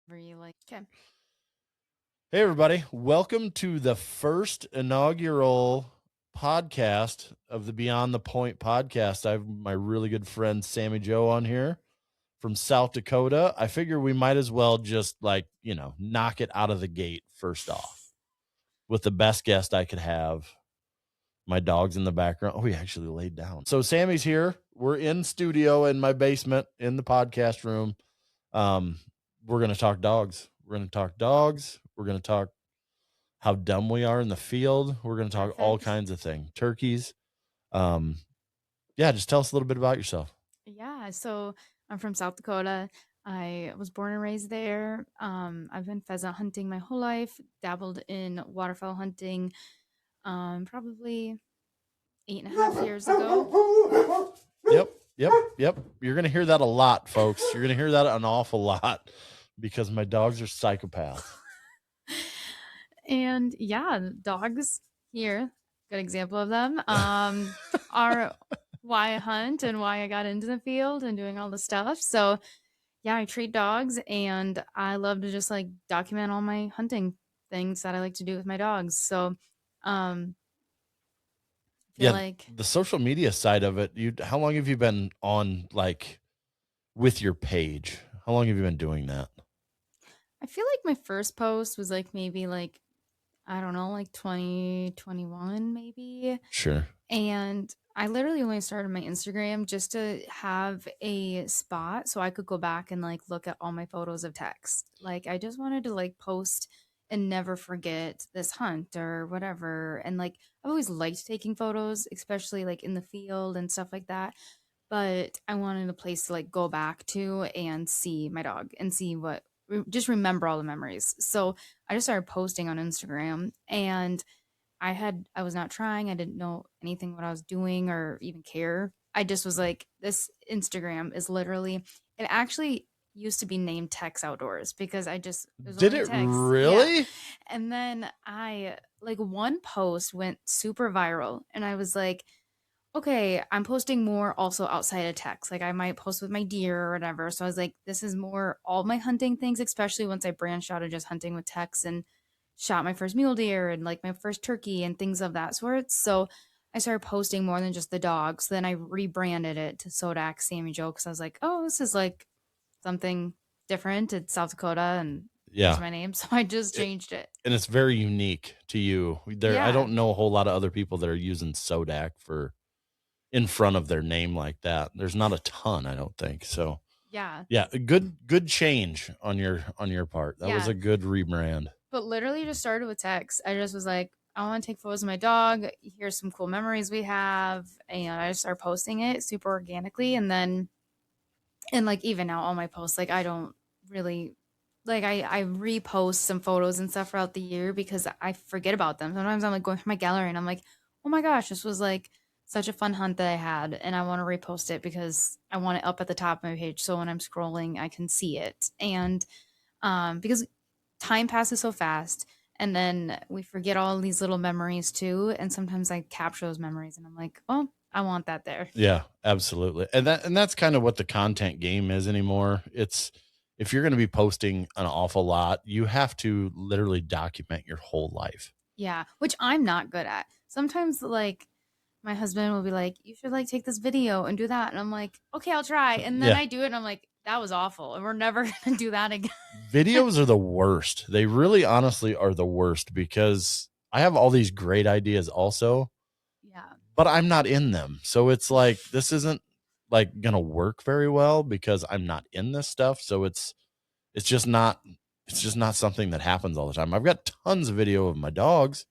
Were you like, okay? Hey, everybody. Welcome to the first inaugural podcast of the Beyond the Point podcast. I have my really good friend Sami Jo on here from South Dakota. I figure we might as well just knock it out of the gate first off with the best guest I could have. My dog's in the background. Oh, he actually laid down. So Sammy's here. We're in studio in my basement in the podcast room. We're going to talk dogs. We're going to talk dogs. We're going to talk how dumb we are in the field. We're going to talk all Perfect. kinds of things. Turkeys. Um, yeah, just tell us a little bit about yourself. Yeah, so I'm from South Dakota. I was born and raised there. I've been pheasant hunting my whole life, dabbled in waterfowl hunting probably 8.5 years ago. Yep. You're going to hear that a lot, folks. You're going to hear that an awful lot because my dogs are psychopaths. And yeah, dogs here, good example of them, are why I hunt and why I got into the field and doing all the stuff. So yeah, I treat dogs and I love to just like document all my hunting things that I like to do with my dogs. So, I feel Yeah, like the social media side of it, how long have you been on with your page? How long have you been doing that? my first post was like maybe like I don't know, like 2021 maybe. Sure. And I literally only started my Instagram just to have a spot so I could go back and like look at all my photos of text. Like I just wanted to like post and never forget this hunt or whatever. And like I've always liked taking photos, especially like in the field and stuff like that. But I wanted a place to like go back to and see my dog and see just remember all the memories. So I just started posting on Instagram and I was not trying. I didn't know anything what I was doing or even care. I just was like, this Instagram is literally, it actually used to be named Tex Outdoors because it was Did only it text. Yeah. really? And then like one post went super viral and I was like, okay, I'm posting more also outside of text. Like I might post with my deer or whatever. So I was like, this is more all my hunting things, especially once I branched out of just hunting with text and shot my first mule deer and like my first turkey and things of that sort. So I started posting more than just the dogs. Then I rebranded it to Sodak Sami Jo because I was like, oh, this is like something different. It's South Dakota and there's Yeah. my name. So I just changed it. And it's very unique to you. I Yeah. don't know a whole lot of other people that are using Sodak for in front of their name like that. There's not a ton, I don't think. So, Yeah. yeah, a good change on your part. That was Yeah. a good rebrand. But literally just started with text. I just was like, I want to take photos of my dog. Here's some cool memories we have. And I just started posting it super organically. And like, even now, all my posts, like, I don't really, like, I repost some photos and stuff throughout the year because I forget about them. Sometimes I'm like going through my gallery and I'm like, oh my gosh, this was like such a fun hunt that I had. And I want to repost it because I want it up at the top of my page. So when I'm scrolling, I can see it. And because time passes so fast and then we forget all these little memories too, and sometimes I capture those memories and I'm like, oh, I want that there. Yeah, absolutely. And that's kind of what the content game is anymore. It's if you're going to be posting an awful lot, you have to literally document your whole life. Yeah, which I'm not good at. Sometimes like my husband will be like, you should like take this video and do that, and I'm like, okay, I'll try, and then Yeah. I do it and I'm like, that was awful and we're never gonna do that again. Videos are the worst. They really honestly are the worst because I have all these great ideas also, Yeah. but I'm not in them. So it's like this isn't like going to work very well because I'm not in this stuff. So it's just not it's just not something that happens all the time. I've got tons of video of my dogs,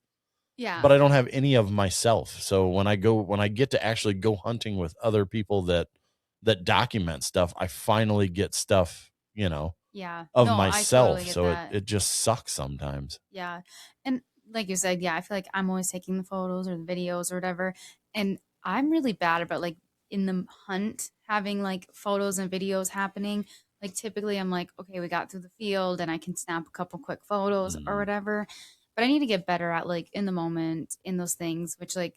Yeah. but I don't have any of myself. So when I get to actually go hunting with other people that document stuff, I finally get stuff, Yeah. of No, I totally myself. get So it that. it just sucks sometimes. Yeah. And like you said, yeah, I feel like I'm always taking the photos or the videos or whatever. And I'm really bad about like in the hunt having like photos and videos happening. Like typically I'm like, okay, we got through the field and I can snap a couple quick photos or Mm. whatever. But I need to get better at like in the moment in those things, which like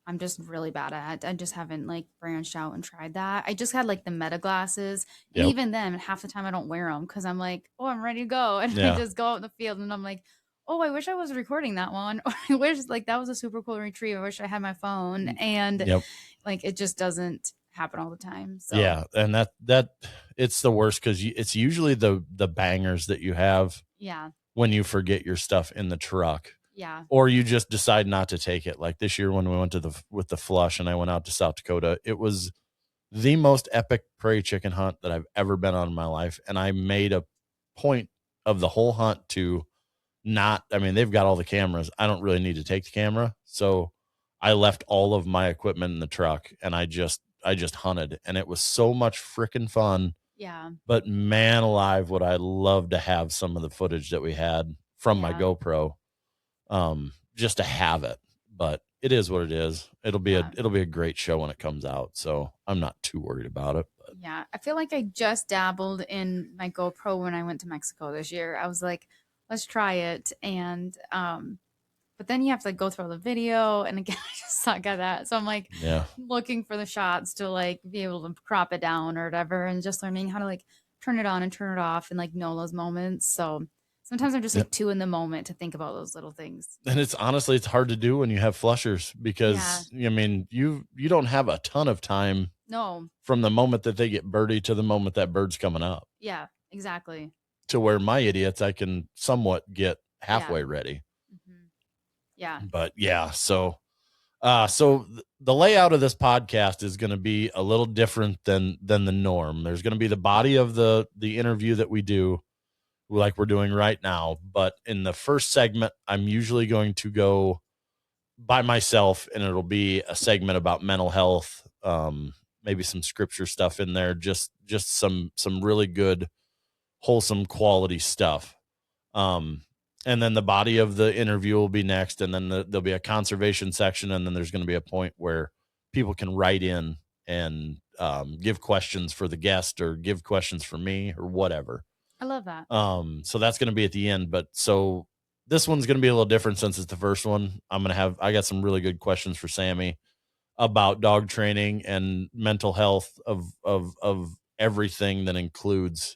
I'm just really bad at. I just haven't like branched out and tried that. I just had like the meta glasses, and Yep. even then, half the time I don't wear them because I'm like, oh, I'm ready to go, and I Yeah. just go out in the field, and I'm like, oh, I wish I was recording that one, or I wish like that was a super cool retrieve. I wish I had my phone, and Yep. like it just doesn't happen all the time. So Yeah, and that it's the worst because it's usually the bangers that you have yeah, when you forget your stuff in the truck, yeah, or you just decide not to take it. Like this year when we went to the with the flush, and I went out to South Dakota, it was the most epic prairie chicken hunt that I've ever been on in my life, and I made a point of the whole hunt to not. I mean, they've got all the cameras. I don't really need to take the camera, so I left all of my equipment in the truck, and I just hunted, and it was so much freaking fun. yeah, But man alive, would I love to have some of the footage that we had from my yeah, GoPro, just to have it. But it is what it is. yeah. It'll be a great show when it comes out. So I'm not too worried about it. But Yeah, I feel like I just dabbled in my GoPro when I went to Mexico this year. I was like, let's try it, and but then you have to like go through all the video, and again, I just suck at that. So I'm like yeah, looking for the shots to like be able to crop it down or whatever, and just learning how to like turn it on and turn it off and like know those moments. So sometimes I'm just yeah. like too in the moment to think about those little things. And it's honestly it's hard to do when you have flushers Yeah, because I mean you don't have a ton of time no, from the moment that they get birdie to the moment that bird's coming up, yeah, exactly. to where my idiots I can somewhat get Yeah, halfway ready. yeah, But yeah, the layout of this podcast is going to be a little different than the norm. There's going to be the body of the interview that we do, like we're doing right now. But in the first segment, I'm usually going to go by myself, and it'll be a segment about mental health, maybe some scripture stuff in there, just some really good, wholesome quality stuff. Um, and then the body of the interview will be next, and then there'll be a conservation section, and then there's going to be a point where people can write in and give questions for the guest or give questions for me or whatever. I love that. So that's going to be at the end. But so this one's going to be a little different since it's the first one. I got some really good questions for Sammy about dog training and mental health of everything that includes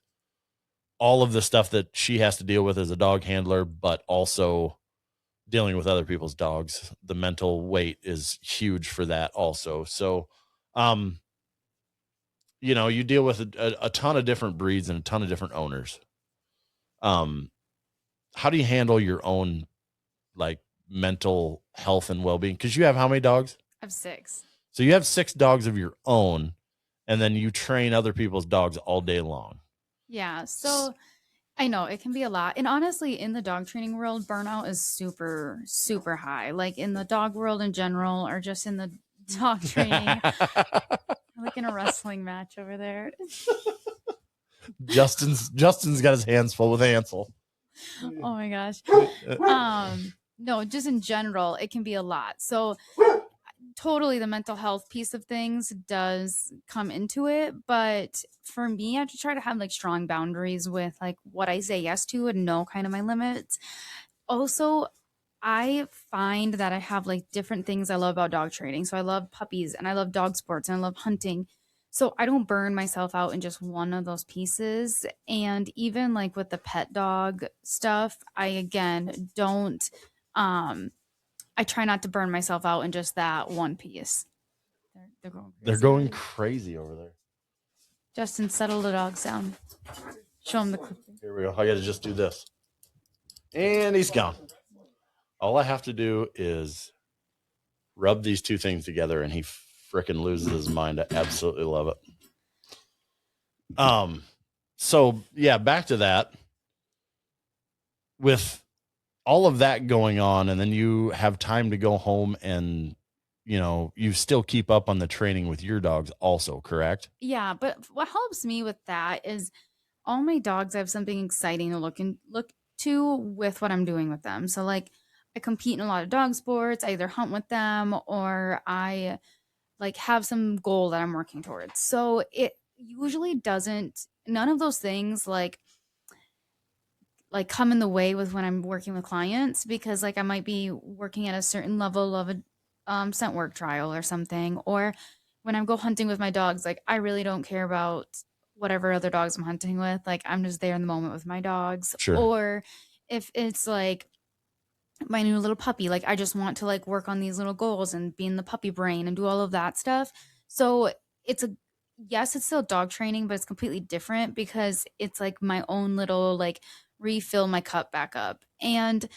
all of the stuff that she has to deal with as a dog handler, but also dealing with other people's dogs. The mental weight is huge for that also. So, um, you deal with a ton of different breeds and a ton of different owners. Um, how do you handle your own like mental health and well-being? Because you have how many dogs? I have six. So you have 6 dogs of your own, and then you train other people's dogs all day long. Yeah, so I know it can be a lot. And honestly, in the dog training world, burnout is super, super high. Like in the dog world in general, or just in the dog training, like in a wrestling match over there. Justin's got his hands full with Ansel. Oh my gosh. No, just in general, it can be a lot. So totally the mental health piece of things does come into it, but for me, I have to try to have like strong boundaries with like what I say yes to and know kind of my limits. Also, I find that I have like different things I love about dog training. So I love puppies and I love dog sports and I love hunting. So I don't burn myself out in just one of those pieces. And even like with the pet dog stuff, I again don't um I try not to burn myself out in just that one piece. They're going They're crazy going already. crazy over there. Justin, settle the dogs down. Show them the clip. Here we go. I got to just do this. And he's gone. All I have to do is rub these two things together and he freaking loses his mind. I absolutely love it. So yeah, back to that. With all of that going on, and then you have time to go home and you still keep up on the training with your dogs also, correct? Yeah, but what helps me with that is all my dogs have something exciting to look to with what I'm doing with them. So like I compete in a lot of dog sports, I either hunt with them or I like have some goal that I'm working towards. So it usually doesn't none of those things like come in the way with when I'm working with clients because like I might be working at a certain level scent work trial or something. Or when I go hunting with my dogs, like I really don't care about whatever other dogs I'm hunting with. Like I'm just there in the moment with my dogs. Sure. Or if it's like my new little puppy, like I just want to like work on these little goals and be in the puppy brain and do all of that stuff. So it's a yes, it's still dog training, but it's completely different because it's like my own little like refill my cup back up. And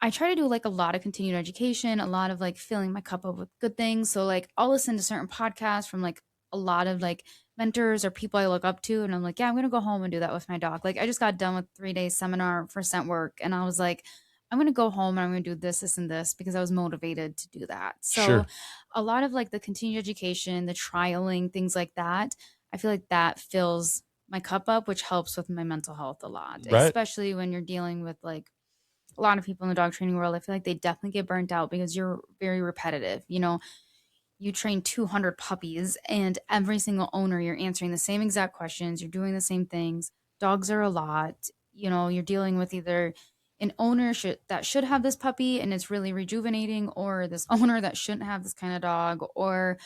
I try to do like a lot of continued education, a lot of like filling my cup up with good things. So like I'll listen to certain podcasts from like a lot of like mentors or people I look up to, and I'm like, yeah, I'm gonna go home and do that with my dog. Like I just got done with 3 days seminar for scent work, and I was like, I'm gonna go home and I'm gonna do this, this, and this because I was motivated to do that. So Sure. a lot of like the continued education, the trialing, things like that, I feel like that fills my cup up, which helps with my mental health a lot, Right. especially when you're dealing with like a lot of people in the dog training world. I feel like they definitely get burnt out because you're very repetitive. You know, you train 200 puppies, and every single owner, you're answering the same exact questions, you're doing the same things. Dogs are a lot. You know, you're dealing with either an owner that should have this puppy and it's really rejuvenating, or this owner that shouldn't have this kind of dog, or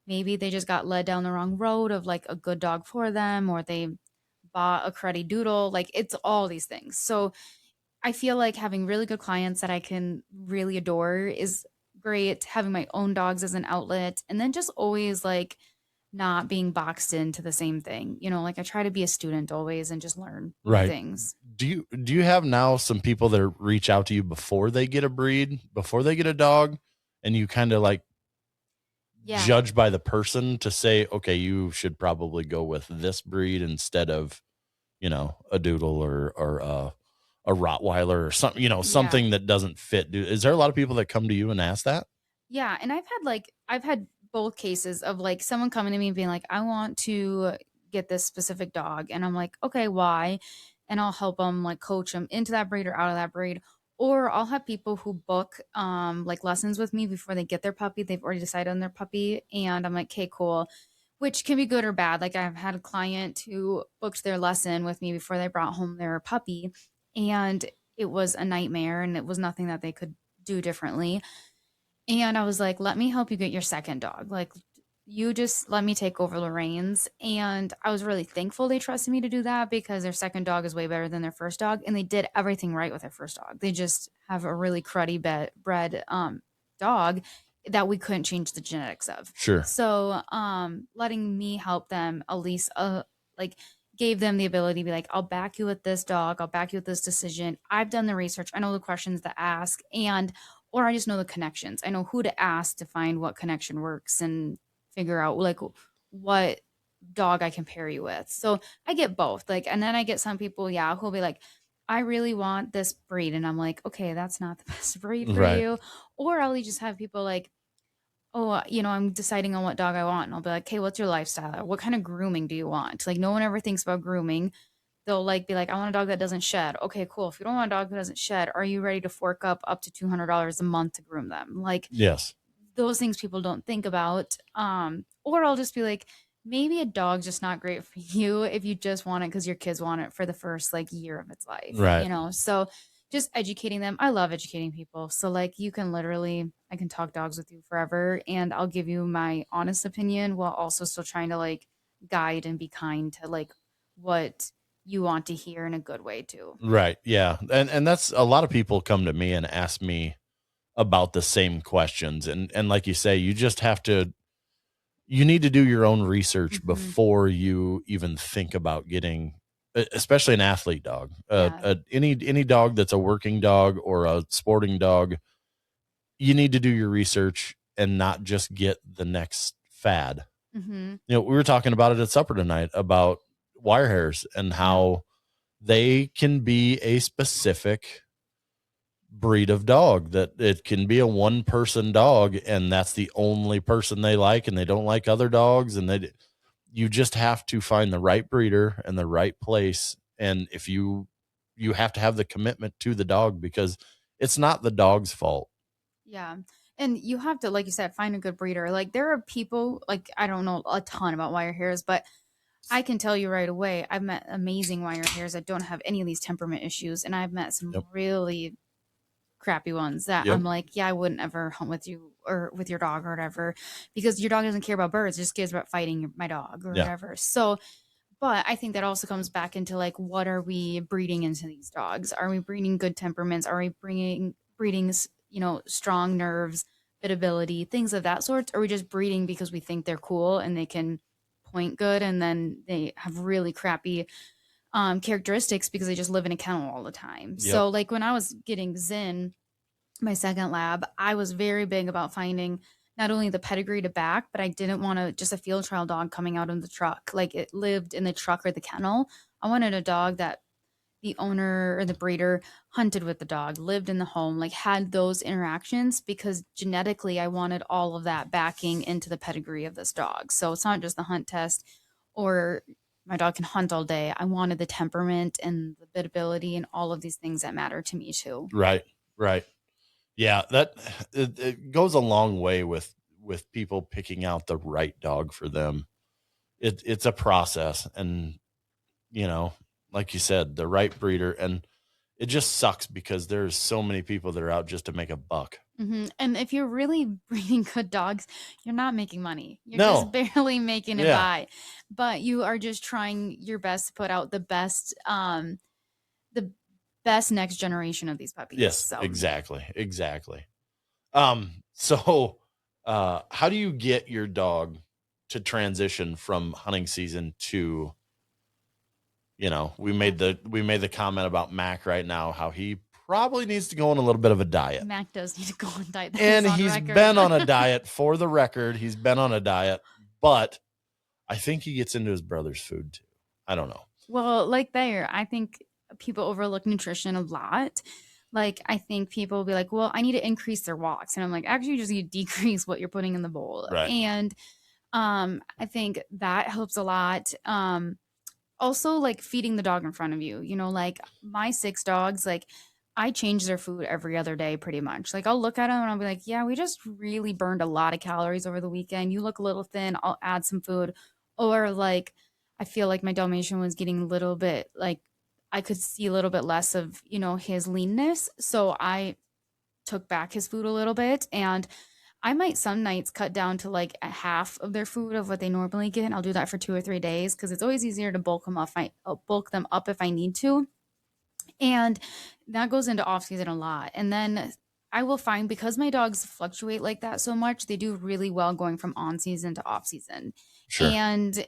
maybe they just got led down the wrong road of like a good dog for them, or they bought a cruddy doodle. Like it's all these things. So I feel like having really good clients that I can really adore is great. Having my own dogs as an outlet, and then just always like not being boxed into the same thing. You know, like I try to be a student always and just learn new Right. things. Do you have now some people that reach out to you before they get a breed, before they get a dog, and you kind of like Yeah. judge by the person to say, okay, you should probably go with this breed instead of, a doodle or a Rottweiler or something, Yeah. something that doesn't fit. Is there a lot of people that come to you and ask that? Yeah, and I've had both cases of like someone coming to me and being like, "I want to get this specific dog," and I'm like, "Okay, why?" And I'll help them like coach them into that breed or out of that breed. Or I'll have people who book like lessons with me before they get their puppy. They've already decided on their puppy, and I'm like, "Okay, cool." Which can be good or bad. Like I've had a client who booked their lesson with me before they brought home their puppy, and it was a nightmare, and it was nothing that they could do differently. And I was like, let me help you get your second dog. Like, you just let me take over the reins. And I was really thankful they trusted me to do that because their second dog is way better than their first dog. And they did everything right with their first dog. They just have a really cruddy bred dog that we couldn't change the genetics of. Sure. So letting me help them at least like gave them the ability to be like, I'll back you with this dog. I'll back you with this decision. I've done the research. I know the questions to ask. And or I just know the connections. I know who to ask to find what connection works and figure out like what dog I can pair you with. So I get both. Like, and then I get some people, yeah, who'll be like, I really want this breed. And I'm like, okay, that's not the best breed for Right. you. Or I'll just have people like, oh, I'm deciding on what dog I want. And I'll be like, okay, what's your lifestyle? What kind of grooming do you want? Like, no one ever thinks about grooming. They'll like be like, I want a dog that doesn't shed. Okay, cool. If you don't want a dog that doesn't shed, are you ready to fork up to $200 a month to groom them? Like Yes. those things people don't think about. Or I'll just be like, maybe a dog's just not great for you if you just want it because your kids want it for the first like year of its life, Right. So just educating them. I love educating people. So like you can literally I can talk dogs with you forever and I'll give you my honest opinion while also still trying to like guide and be kind to like what you want to hear in a good way too. Right. Yeah. And that's a lot of people come to me and ask me about the same questions. And like you say, you need to do your own research Hmm. before you even think about getting especially an athlete dog. Yeah. Any dog that's a working dog or a sporting dog, you need to do your research and not just get the next fad. Hmm. We were talking about it at supper tonight about wire hairs and Yeah. how they can be a specific breed of dog, that it can be a one person dog and that's the only person they like and they don't like other dogs, and you just have to find the right breeder and the right place. And if you have to have the commitment to the dog because it's not the dog's fault. Yeah. And you have to, like you said, find a good breeder. Like there are people, like I don't know a ton about wire hairs, but I can tell you right away, I've met amazing wire hairs that don't have any of these temperament issues. And I've met some Yep. really crappy ones that Yep. I'm like, yeah, I wouldn't ever hunt with you or with your dog or whatever, because your dog doesn't care about birds, it just cares about fighting my dog or Yeah. whatever. So, but I think that also comes back into like, what are we breeding into these dogs? Are we breeding good temperaments? Are we bringing breeding, strong nerves, fit ability, things of that sort? Or are we just breeding because we think they're cool and they can point good, and then they have really crappy characteristics because they just live in a kennel all the time? Yep. So, like when I was getting Zin, my second lab, I was very big about finding not only the pedigree to back, but I didn't want to just a field trial dog coming out in the truck. Like it lived in the truck or the kennel. I wanted a dog that the owner or the breeder hunted with the dog, lived in the home, like had those interactions, because genetically I wanted all of that backing into the pedigree of this dog. So it's not just the hunt test or my dog can hunt all day. I wanted the temperament and the bidability and all of these things that matter to me too. Right. Right. Yeah, that it goes a long way with people picking out the right dog for them. It's a process, and you know, like you said, the right breeder, and it just sucks because there's so many people that are out just to make a buck. And if you're really breeding good dogs, you're not making money. You're just No. barely making it Yeah. by, but you are just trying your best to put out the best next generation of these puppies. Yes, So exactly. Exactly. So how do you get your dog to transition from hunting season to, we made the comment about Mac right now, how he probably needs to go on a little bit of a diet. Mac does need to go on diet. That And is on he's record. been on a diet, for the record. He's been on a diet, but I think he gets into his brother's food too. I don't know. Well, like there, I think people overlook nutrition a lot. Like, I think people will be like, well, I need to increase their walks. And I'm like, actually, you just need to decrease what you're putting in the bowl. Right. And I think that helps a lot. Also, like feeding the dog in front of you, like my six dogs, like I change their food every other day pretty much. Like I'll look at them and I'll be like, yeah, we just really burned a lot of calories over the weekend. You look a little thin. I'll add some food. Or like, I feel like my Dalmatian was getting a little bit like I could see a little bit less of, his leanness. So I took back his food a little bit, and I might some nights cut down to like a half of their food of what they normally get. And I'll do that for 2 or 3 days because it's always easier to bulk them up if I need to. And that goes into off season a lot. And then I will find, because my dogs fluctuate like that so much, they do really well going from on season to off season. Sure. And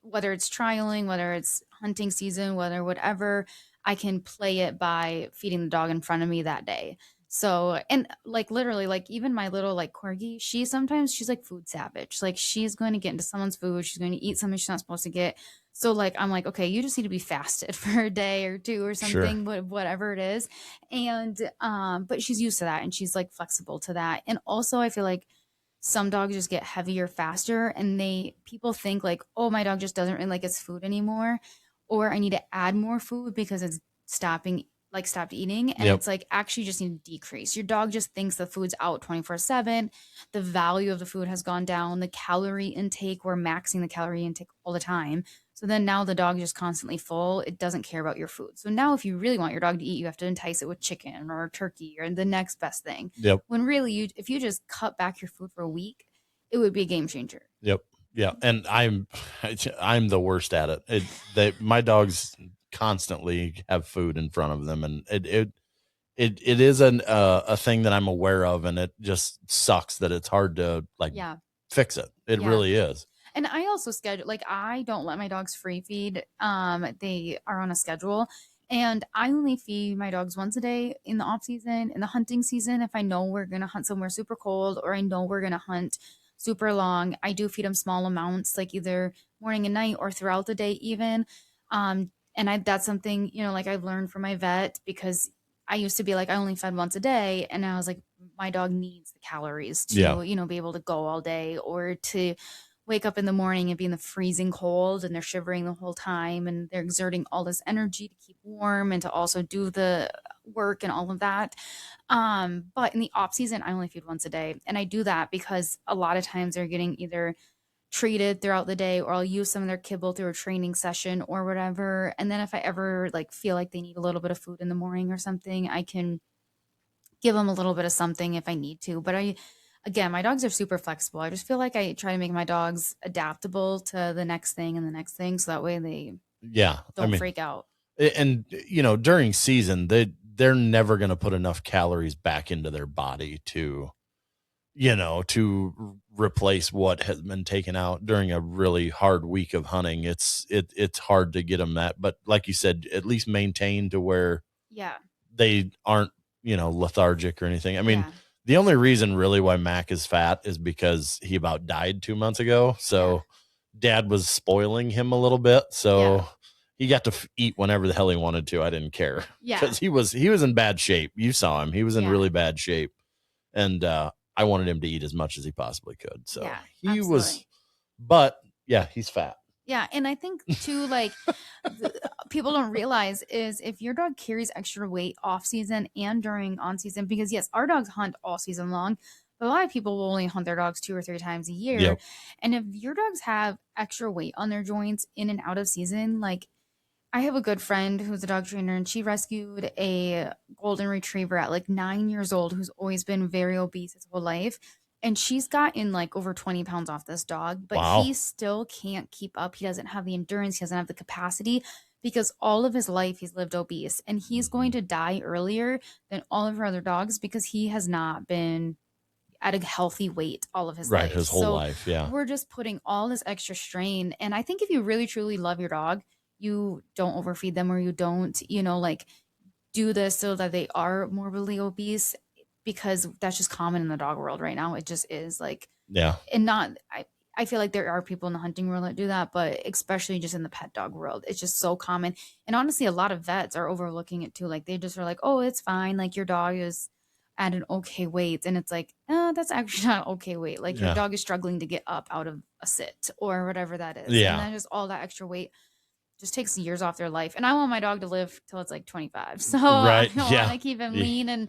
whether it's trialing, whether it's hunting season, whether whatever, I can play it by feeding the dog in front of me that day. So, and like literally, like even my little like corgi, she's like food savage. Like she's going to get into someone's food. She's going to eat something she's not supposed to get. So like I'm like, okay, you just need to be fasted for a day or two or Sure. something, whatever it is. And but she's used to that and she's like flexible to that. And also I feel like some dogs just get heavier faster, and people think like, oh, my dog just doesn't really like its food anymore, or I need to add more food because it's stopped eating. And Yep. it's like, actually you just need to decrease. Your dog just thinks the food's out 24/7. The value of the food has gone down. The calorie intake, we're maxing the calorie intake all the time. So then now the dog is just constantly full. It doesn't care about your food. So now if you really want your dog to eat, you have to entice it with chicken or turkey or the next best thing. Yep. When really if you just cut back your food for a week, it would be a game changer. Yep. Yeah. And I'm the worst at it. My dogs constantly have food in front of them, and it is a thing that I'm aware of, and it just sucks that it's hard to like Yeah. fix it. It Yeah. really is. And I also schedule, like I don't let my dogs free feed. They are on a schedule, and I only feed my dogs once a day in the off season. In the hunting season, if I know we're gonna hunt somewhere super cold or I know we're gonna hunt super long, I do feed them small amounts, like either morning and night or throughout the day even. And that's something, like I've learned from my vet, because I used to be like I only fed once a day, and I was like my dog needs the calories to, Yeah. be able to go all day, or to wake up in the morning and be in the freezing cold and they're shivering the whole time and they're exerting all this energy to keep warm and to also do the work and all of that. But in the off season, I only feed once a day. And I do that because a lot of times they're getting either treated throughout the day, or I'll use some of their kibble through a training session or whatever. And then if I ever like feel like they need a little bit of food in the morning or something, I can give them a little bit of something if I need to. But again, my dogs are super flexible. I just feel like I try to make my dogs adaptable to the next thing and the next thing, so that way they Yeah. I don't mean, freak out. and during season, they're never going to put enough calories back into their body to replace what has been taken out during a really hard week of hunting. It's hard to get them that, but like you said, at least maintain to where Yeah. they aren't, lethargic or anything. I mean, Yeah. the only reason really why Mac is fat is because he about died 2 months ago. Yeah. So dad was spoiling him a little bit. Yeah. So he got to eat whenever the hell he wanted to. I didn't care Yeah. because he was in bad shape. You saw him. He was in Yeah. really bad shape. And, I wanted him to eat as much as he possibly could. So Yeah. he was, Absolutely. but yeah, he's fat. Yeah, and I think too, like people don't realize is if your dog carries extra weight off season and during on season, because yes, our dogs hunt all season long, but a lot of people will only hunt their dogs 2 or 3 times a year. Yep. And if your dogs have extra weight on their joints in and out of season, like I have a good friend who's a dog trainer and she rescued a golden retriever at like 9 years old who's always been very obese his whole life. And she's gotten like over 20 pounds off this dog, but he Wow. still can't keep up. He doesn't have the endurance, he doesn't have the capacity because all of his life he's lived obese and he's going to die earlier than all of our other dogs because he has not been at a healthy weight all of his Right. life. His whole So life. Yeah. we're just putting all this extra strain. And I think if you really truly love your dog, you don't overfeed them or you don't, like do this so that they are morbidly obese because that's just common in the dog world right now. It just is like, Yeah. and not, I feel like there are people in the hunting world that do that, but especially just in the pet dog world, it's just so common. And honestly, a lot of vets are overlooking it too. Like they just are like, oh, it's fine. Like your dog is at an okay weight. And it's like, that's actually not okay weight. Like your Yeah. dog is struggling to get up out of a sit or whatever that is. And Yeah. then just all that extra weight just takes years off their life. And I want my dog to live till it's like 25. So I Right. want Yeah. to keep him lean and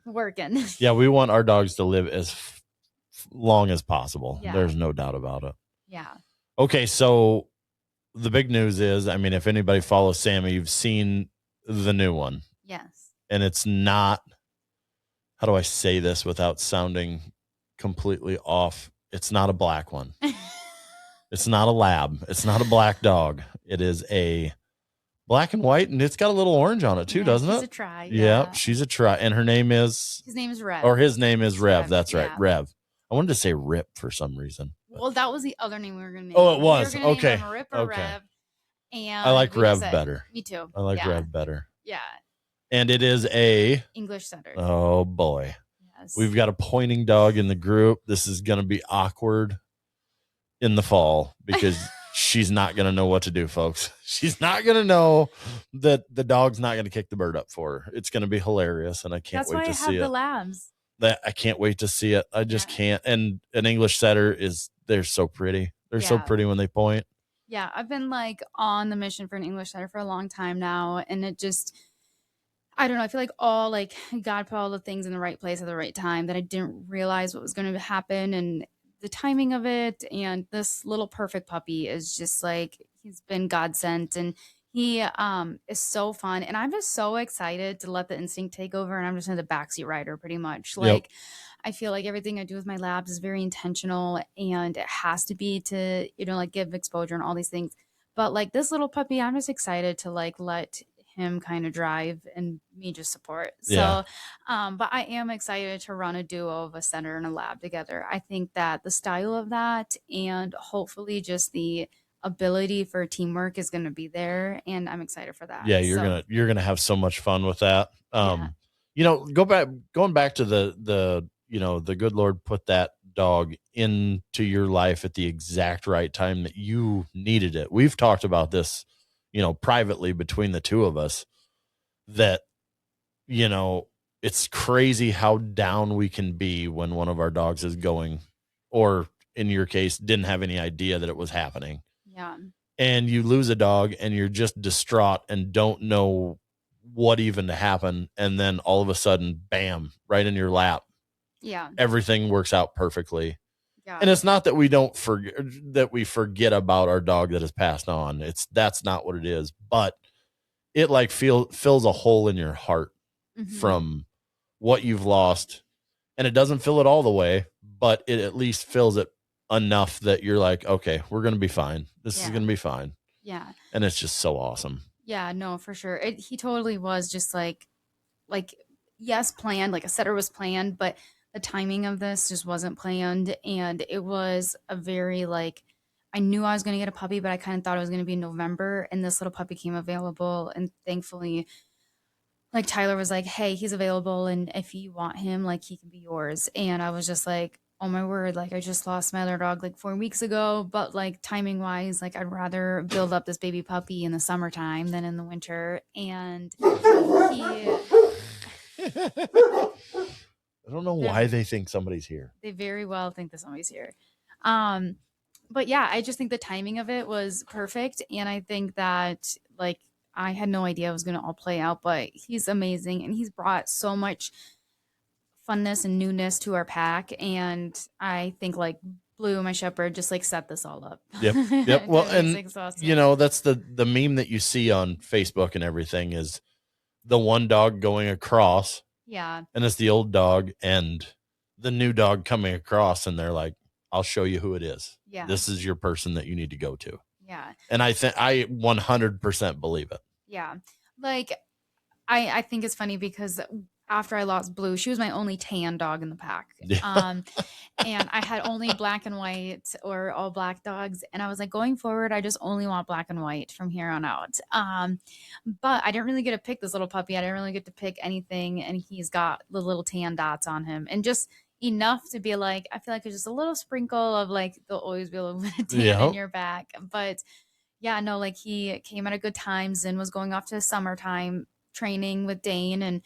working. Yeah. We want our dogs to live as long as possible. Yeah. There's no doubt about it. Yeah. Okay. So the big news is, I mean, if anybody follows Sammy, you've seen the new one. Yes. And it's not, how do I say this without sounding completely off? It's not a black one. It's not a lab. It's not a black dog. It is a black and white, and it's got a little orange on it too, doesn't she's it? a try. Yeah, she's a try. And her name is, His name is Rev. or his name is Rev. Rev, That's right. yeah. Rev. I wanted to say Rip for some reason. Well, that was the other name we were going to name. Oh, it him. was. We were gonna Okay. Name him Rip or Okay. Rev. And I like we Rev just said- better. Me too. I like Yeah. Rev better. Yeah. And it is a, English setter. oh boy. Yes. We've got a pointing dog in the group. This is going to be awkward in the fall because she's not going to know what to do, folks. She's not going to know that the dog's not going to kick the bird up for her. It's going to be hilarious, and I can't That's wait why to I see have it. the labs. I can't wait to see it. I just Yeah. can't. And an English setter they're so pretty. They're so Yeah. pretty when they point. Yeah, I've been like on the mission for an English setter for a long time now, and it just I don't know. I feel like God put all the things in the right place at the right time that I didn't realize what was going to happen and the timing of it. And this little perfect puppy is just like he's been God sent, and he is so fun. And I'm just so excited to let the instinct take over. And I'm just the backseat rider pretty much. Like I feel like everything I do with my labs is very intentional, and it has to be to like give exposure and all these things. But like this little puppy, I'm just excited to like let him kind of drive and me just support. So, Yeah. but I am excited to run a duo of a center and a lab together. I think that the style of that and hopefully just the ability for teamwork is going to be there, and I'm excited for that. Yeah, you're gonna have so much fun with that. Yeah. Going back to the good Lord put that dog into your life at the exact right time that you needed it. We've talked about this, privately between the two of us, that, it's crazy how down we can be when one of our dogs is going, or in your case, didn't have any idea that it was happening. Yeah. And you lose a dog and you're just distraught and don't know what even to happen. And then all of a sudden, bam, right in your lap, Yeah. everything works out perfectly. Yeah. And it's not that we forget about our dog that has passed on. That's not what it is, but it like fills a hole in your heart Mhm. from what you've lost, and it doesn't fill it all the way, but it at least fills it enough that you're like, okay, we're going to be fine. This is Yeah. going to be fine. Yeah. And it's just so awesome. Yeah, no, for sure. He totally was just like yes, planned, like a setter was planned, but the timing of this just wasn't planned, and it was a very like I knew I was going to get a puppy, but I kind of thought it was going to be in November, and this little puppy came available, and thankfully like Tyler was like, "Hey, he's available, and if you want him, like he can be yours." And I was just like, "Oh my word!" Like I just lost my other dog like 4 weeks ago, but like timing wise, like I'd rather build up this baby puppy in the summertime than in the winter. And he, I don't know they're why they think somebody's here. they very well think that somebody's here. Um, but yeah, I just think the timing of it was perfect, and I think that like I had no idea it was going to all play out, but he's amazing, and he's brought so much funness and newness to our pack, and I think like Blue, my shepherd, just like set this all up. Yep. Yep. To Well, make and things awesome. you know, that's the meme that you see on Facebook and everything is the one dog going across, Yeah, and it's the old dog and the new dog coming across, and they're like, I'll show you who it is. yeah, This is your person that you need to go to. yeah, And I think I 100% believe it. yeah. Like I think it's funny because after I lost Blue, she was my only tan dog in the pack. Yeah. And I had only black and white or all black dogs, and I was like, going forward, I just only want black and white from here on out. But I didn't really get to pick this little puppy. I didn't really get to pick anything, and he's got the little tan dots on him, and just enough to be like, I feel like it's just a little sprinkle of like there'll always be a little bit of tan in Yeah. your back, but yeah, no, like he came at a good times and was going off to summertime training with Dane, and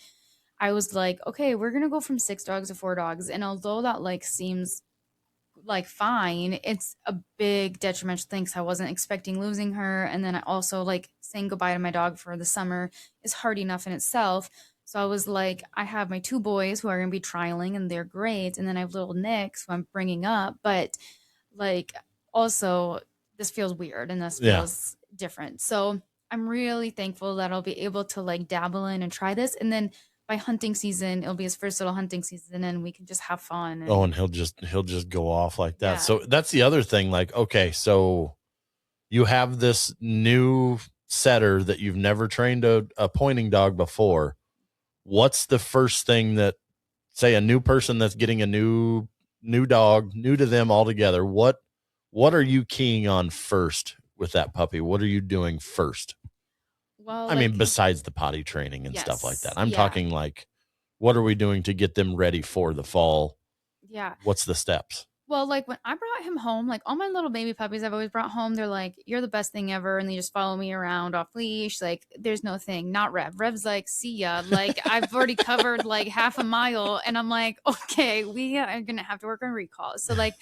I was like, okay, we're gonna go from 6 dogs to 4 dogs. And although that like seems like fine, it's a big detrimental thing because I wasn't expecting losing her. And then I also like saying goodbye to my dog for the summer is hard enough in itself. So I was like, I have my 2 boys who are gonna be trialing and they're great. And then I have little Nicks who I'm bringing up, but like also this feels weird and this Yeah. feels different. So I'm really thankful that I'll be able to like dabble in and try this. And then by hunting season, it'll be his first little hunting season and we can just have fun. Oh, And and he'll just go off like that. yeah, So that's the other thing. Like, okay, so you have this new setter that you've never trained a pointing dog before. What's the first thing that, say, a new person that's getting a new dog, new to them altogether? What are you keying on first with that puppy? What are you doing first? well, I mean, like, besides the potty training and stuff like yes, that. I'm yeah, talking like, what are we doing to get them ready for the fall? yeah. What's the steps? Well, like when I brought him home, like all my little baby puppies I've always brought home, they're like, "You're the best thing ever," and they just follow me around off leash. Like, there's no thing. Not Rev. Rev's like, "See ya." Like, I've already covered like half a mile, and I'm like, "Okay, we are gonna have to work on recalls." So like,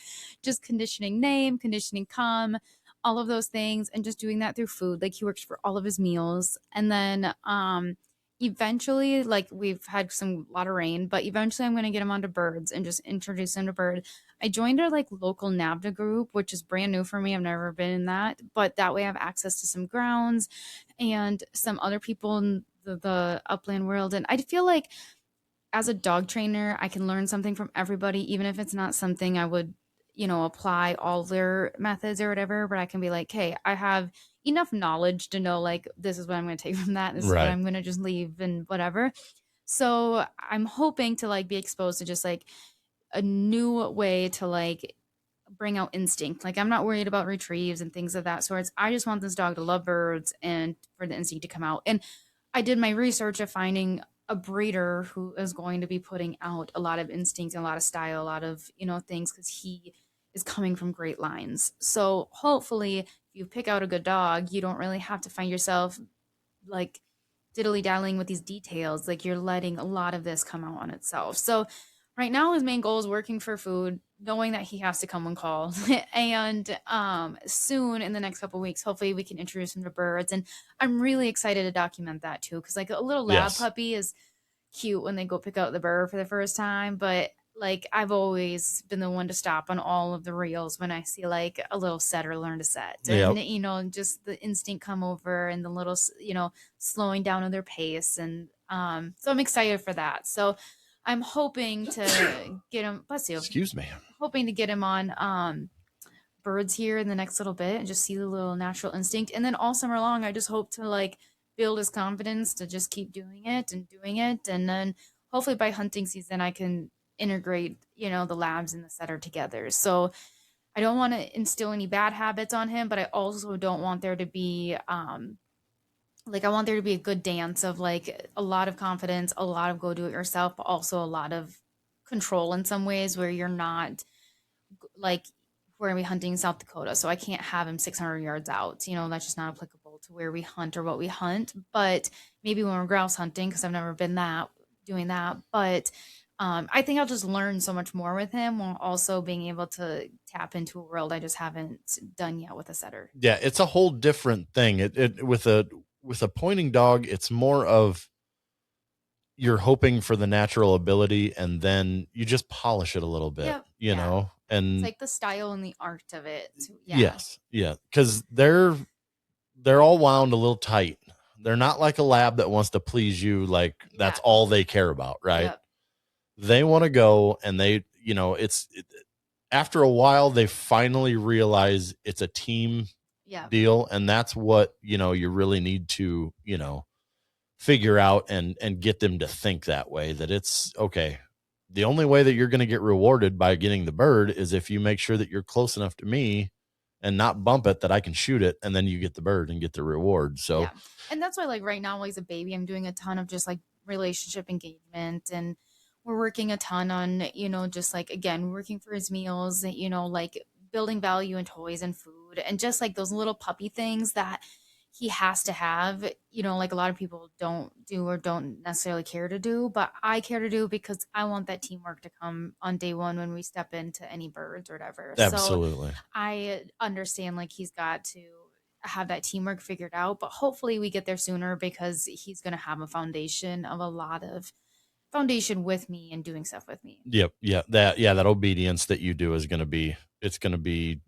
just conditioning name, conditioning come, all of those things, and just doing that through food. Like he works for all of his meals, and then eventually, like we've had some lot of rain, but eventually I'm gonna get him onto birds and just introduce him to birds. I joined our like local NAVDA group, which is brand new for me. I've never been in that, but that way I have access to some grounds and some other people in the upland world. And I feel like as a dog trainer, I can learn something from everybody, even if it's not something I would, apply all their methods or whatever. But I can be like, hey, I have enough knowledge to know like this is what I'm going to take from that. This is what Right. I'm going to just leave and whatever. So I'm hoping to like be exposed to just like a new way to like bring out instinct. Like I'm not worried about retrieves and things of that sorts. I just want this dog to love birds and for the instinct to come out. And I did my research of finding a breeder who is going to be putting out a lot of instinct and a lot of style, a lot of, things because he is coming from great lines. So hopefully if you pick out a good dog, you don't really have to find yourself like diddly daddling with these details. Like you're letting a lot of this come out on itself. So right now his main goal is working for food, knowing that he has to come when called. And soon in the next couple of weeks, hopefully we can introduce him to birds. And I'm really excited to document that too. Cause like a little lab Yes. puppy is cute when they go pick out the bird for the first time, but like I've always been the one to stop on all of the reels when I see like a little setter learn to set Yep. and just the instinct come over and the little slowing down of their pace and so I'm excited for that. So I'm hoping to get him, bless you, Excuse me. hoping to get him on birds here in the next little bit and just see the little natural instinct. And then all summer long, I just hope to like build his confidence to just keep doing it and doing it. And then hopefully by hunting season, I can integrate, the labs and the setter together. So I don't want to instill any bad habits on him, but I also don't want there to be, like, I want there to be a good dance of like a lot of confidence, a lot of go do it yourself, but also a lot of control in some ways where you're not like we're gonna be hunting South Dakota, so I can't have him 600 yards out. That's just not applicable to where we hunt or what we hunt. But maybe when we're grouse hunting, because I've never been doing that. But I think I'll just learn so much more with him while also being able to tap into a world I just haven't done yet with a setter. Yeah, it's a whole different thing. It with a pointing dog, it's more of you're hoping for the natural ability and then you just polish it a little bit, Yep. Yeah. It's and like the style and the art of it. Yeah. yes, yeah, because they're all wound a little tight. They're not like a lab that wants to please you, like Yeah. that's all they care about, right? Yep. They want to go, and after a while they finally realize it's a team Yeah. deal, and that's what you really need to figure out and get them to think that way, that it's okay. The only way that you're going to get rewarded by getting the bird is if you make sure that you're close enough to me and not bump it, that I can shoot it, and then you get the bird and get the reward. So Yeah. And that's why, like, right now, while he's a baby, I'm doing a ton of just like relationship engagement. And we're working a ton on, just like, again, working for his meals, like building value in toys and food and just like those little puppy things that he has to have, like a lot of people don't do or don't necessarily care to do, but I care to do because I want that teamwork to come on day one when we step into any birds or whatever. So absolutely. I understand like he's got to have that teamwork figured out, but hopefully we get there sooner because he's going to have a foundation of a lot of foundation with me and doing stuff with me. Yep. That obedience that you do is going to be, it's going to be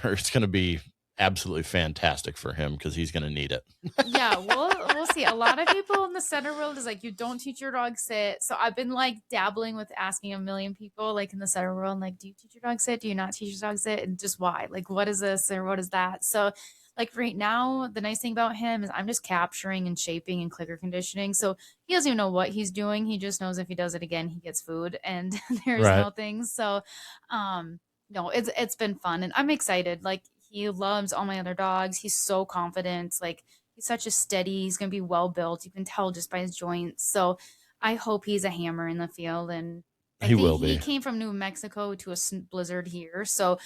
or it's going to be absolutely fantastic for him, because he's going to need it. Yeah, we'll see. A lot of people in the center world is like, you don't teach your dog sit. So I've been like dabbling with asking a million people like in the center world, like, do you teach your dog sit? Do you not teach your dog sit? And just why? Like, what is this or what is that? So like right now, the nice thing about him is I'm just capturing and shaping and clicker conditioning. So he doesn't even know what he's doing. He just knows if he does it again, he gets food and there's Right. no things. So no, it's been fun and I'm excited. Like he loves all my other dogs. He's so confident. Like he's such a steady, he's going to be well built. You can tell just by his joints. So I hope he's a hammer in the field. And I He think will he be. came from New Mexico to a blizzard here. So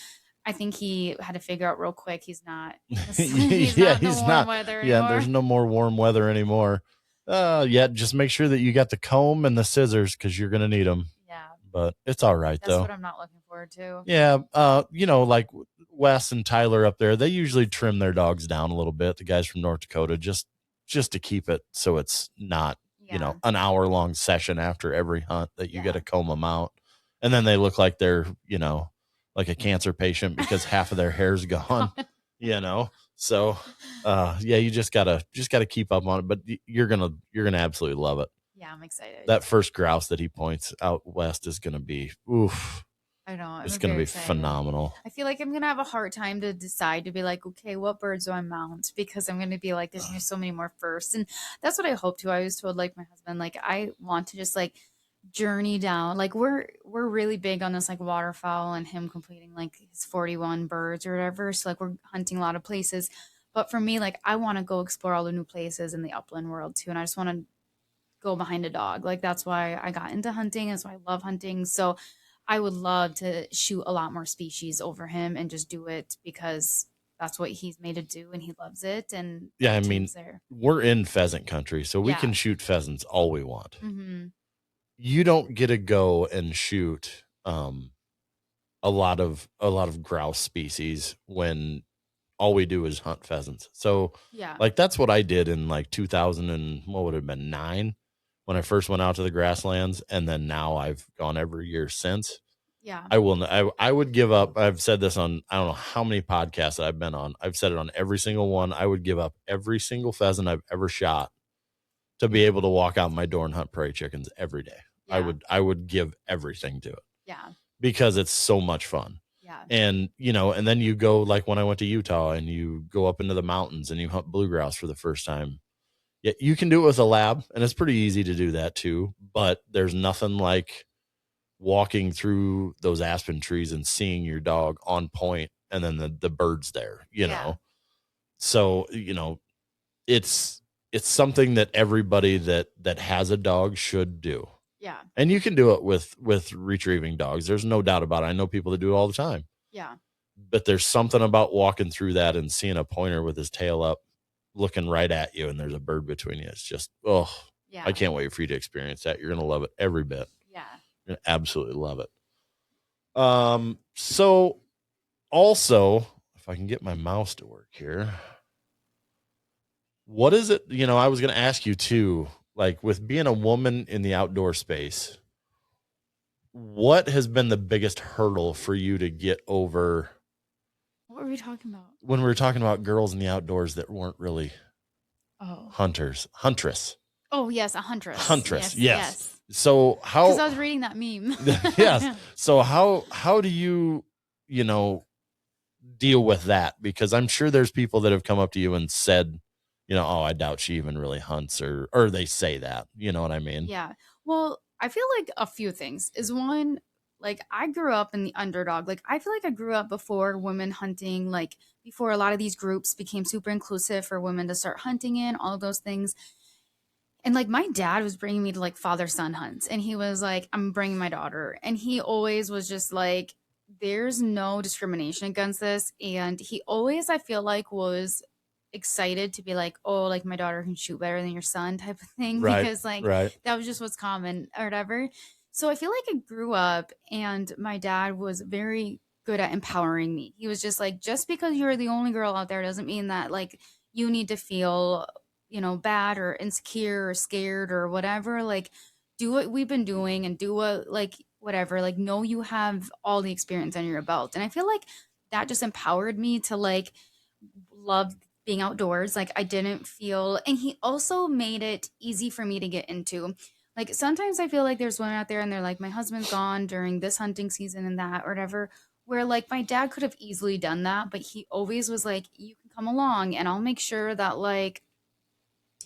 I think he had to figure out real quick he's not he's Yeah, not in the he's warm not. weather Yeah, anymore. there's no more warm weather anymore. Yeah, just make sure that you got the comb and the scissors, because you're gonna need them. Yeah. But it's all right That's though. what I'm not looking forward to. Yeah, like Wes and Tyler up there, they usually trim their dogs down a little bit. The guys from North Dakota, just to keep it so it's not Yeah. an hour long session after every hunt that you got Yeah. to comb them out, and then they look like they're like a cancer patient because half of their hair's gone. So yeah, you just gotta keep up on it, but you're gonna absolutely love it. Yeah, I'm excited. That first grouse that he points out west is gonna be oof. I know. I'm It's gonna very be excited. phenomenal. I feel like I'm gonna have a hard time to decide to be like, okay, what birds do I mount? Because I'm gonna be like, there's gonna be so many more firsts, and that's what I hope to. I always told like my husband, like I want to just like journey down. Like we're really big on this like waterfowl and him completing like his 41 birds or whatever. So like we're hunting a lot of places, but for me, like I want to go explore all the new places in the upland world too, and I just want to go behind a dog. Like that's why I got into hunting. That's why I love hunting. So I would love to shoot a lot more species over him and just do it because that's what he's made to do and he loves it. And Yeah, I the mean, team's there. we're in pheasant country, so we Yeah. can shoot pheasants all we want. Mm-hmm. You don't get to go and shoot a lot of grouse species when all we do is hunt pheasants. So Yeah. like that's what I did in like 2000 and what would it have been 9 when I first went out to the grasslands, and then now I've gone every year since. Yeah. I would give up. I've said this on I don't know how many podcasts that I've been on. I've said it on every single one. I would give up every single pheasant I've ever shot to be able to walk out my door and hunt prairie chickens every day. Yeah. I would give everything to it Yeah. because it's so much fun. Yeah. And, and then you go like when I went to Utah and you go up into the mountains and you hunt bluegrass for the first time. Yeah, you can do it with a lab and it's pretty easy to do that too, but there's nothing like walking through those aspen trees and seeing your dog on point and then the birds there, Yeah. So, it's something that everybody that has a dog should do. Yeah. And you can do it with retrieving dogs. There's no doubt about it. I know people that do it all the time. Yeah. But there's something about walking through that and seeing a pointer with his tail up looking right at you and there's a bird between you. It's just, oh, I Yeah. can't wait for you to experience that. You're going to love it every bit. Yeah. You're going to absolutely love it. So also, if I can get my mouse to work here, what is it? I was going to ask you too, like with being a woman in the outdoor space, what has been the biggest hurdle for you to get over What were we talking about? when we were talking about girls in the outdoors that weren't really Oh. huntress? Oh, yes, a huntress. Huntress, Yes. yes. Yes. So Because I how? was reading that meme. Yes. So how do you deal with that? Because I'm sure there's people that have come up to you and said, oh, I doubt she even really hunts, or they say that. You know what I mean? Yeah. Well, I feel like a few things is one, like I grew up in the underdog. Like I feel like I grew up before women hunting, like before a lot of these groups became super inclusive for women to start hunting in, all of those things. And like my dad was bringing me to like father son hunts, and he was like, I'm bringing my daughter. And he always was just like, there's no discrimination against this. And he always, I feel like, was excited to be like, oh, like my daughter can shoot better than your son type of thing, Right. because like Right. that was just what's common or whatever. So I feel like I grew up and my dad was very good at empowering me. He was just like, just because you're the only girl out there doesn't mean that like you need to feel bad or insecure or scared or whatever. Like, do what we've been doing and do what, like, whatever. Like, know you have all the experience under your belt. And I feel like that just empowered me to, like, love being outdoors. Like, I didn't feel, and he also made it easy for me to get into. Like, sometimes I feel like there's women out there and they're like, my husband's gone during this hunting season and that or whatever. Where like my dad could have easily done that, but he always was like, you can come along and I'll make sure that like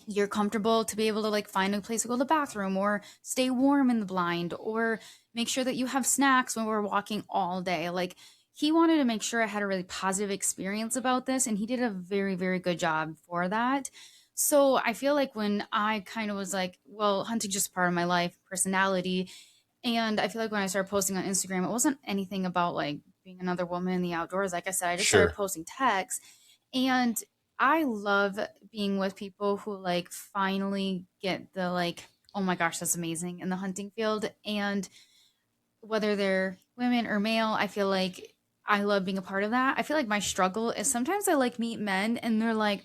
you're comfortable to be able to like find a place to go to the bathroom or stay warm in the blind or make sure that you have snacks when we're walking all day. Like he wanted to make sure I had a really positive experience about this and he did a very very good job for that. So I feel like when I kind of was like, well, hunting's just part of my life, personality, and I feel like when I started posting on Instagram, it wasn't anything about like being another woman in the outdoors. Like I said, I just started Sure. posting texts. And I love being with people who like finally get the like, oh my gosh, that's amazing in the hunting field. And whether they're women or male, I feel like I love being a part of that. I feel like my struggle is sometimes I like meet men and they're like,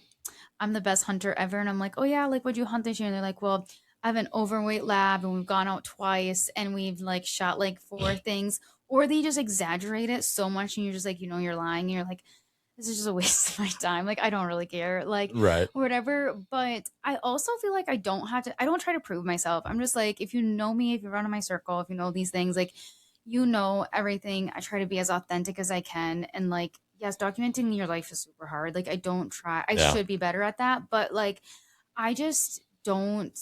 I'm the best hunter ever. And I'm like, oh yeah, like what'd you hunt this year? And they're like, well, I have an overweight lab and we've gone out twice and we've like shot like four things. Or they just exaggerate it so much and you're just like, you're lying. And you're like, this is just a waste of my time. Like, I don't really care, like, Right. whatever. But I also feel like I don't try to prove myself. I'm just like, if you know me, if you run in my circle, if you know these things, like, everything. I try to be as authentic as I can. And, like, yes, documenting your life is super hard. Like, I Yeah. should be better at that. But, like, I just don't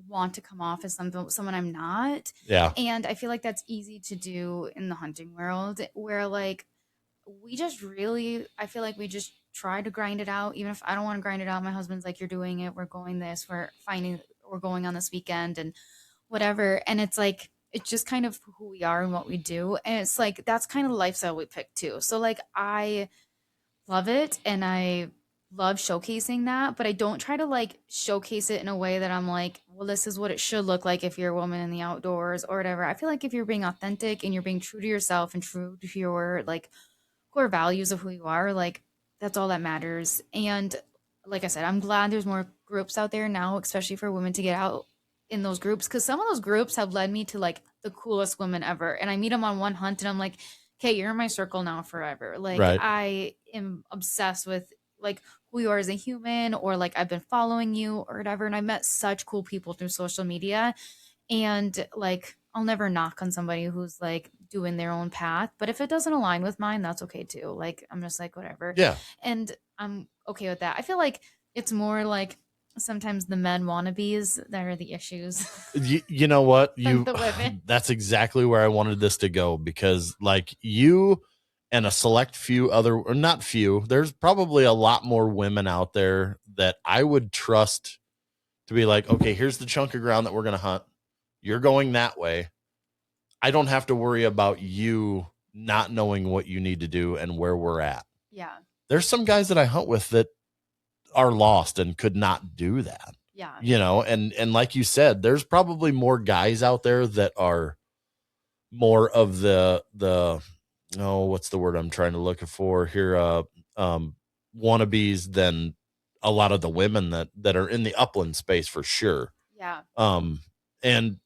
want to come off as someone I'm not. Yeah. And I feel like that's easy to do in the hunting world where, like, I feel like we just try to grind it out. Even if I don't want to grind it out, my husband's like, you're doing it. We're going this. We're going on this weekend and whatever. And it's like, it's just kind of who we are and what we do. And it's like, that's kind of the lifestyle we pick too. So like, I love it and I love showcasing that, but I don't try to like showcase it in a way that I'm like, well, this is what it should look like if you're a woman in the outdoors or whatever. I feel like if you're being authentic and you're being true to yourself and true to your like core values of who you are, like that's all that matters. And like I said, I'm glad there's more groups out there now, especially for women to get out in those groups because some of those groups have led me to like the coolest women ever. And I meet them on one hunt and I'm like, okay, you're in my circle now forever. Like Right. I am obsessed with like who you are as a human or like I've been following you or whatever. And I met such cool people through social media and like I'll never knock on somebody who's like doing their own path, but if it doesn't align with mine, that's okay too. Like I'm just like whatever. Yeah. And I'm okay with that. I feel like it's more like sometimes the men wannabes that are the issues You know what? than the women. That's exactly where I wanted this to go, because like you and a select few other, or not few, there's probably a lot more women out there that I would trust to be like, okay, here's the chunk of ground that we're going to hunt. You're going that way. I don't have to worry about you not knowing what you need to do and where we're at. Yeah. There's some guys that I hunt with that are lost and could not do that. Yeah. And like you said, there's probably more guys out there that are more of the what's the word I'm trying to look for here, wannabes than a lot of the women that are in the upland space for sure. Yeah. And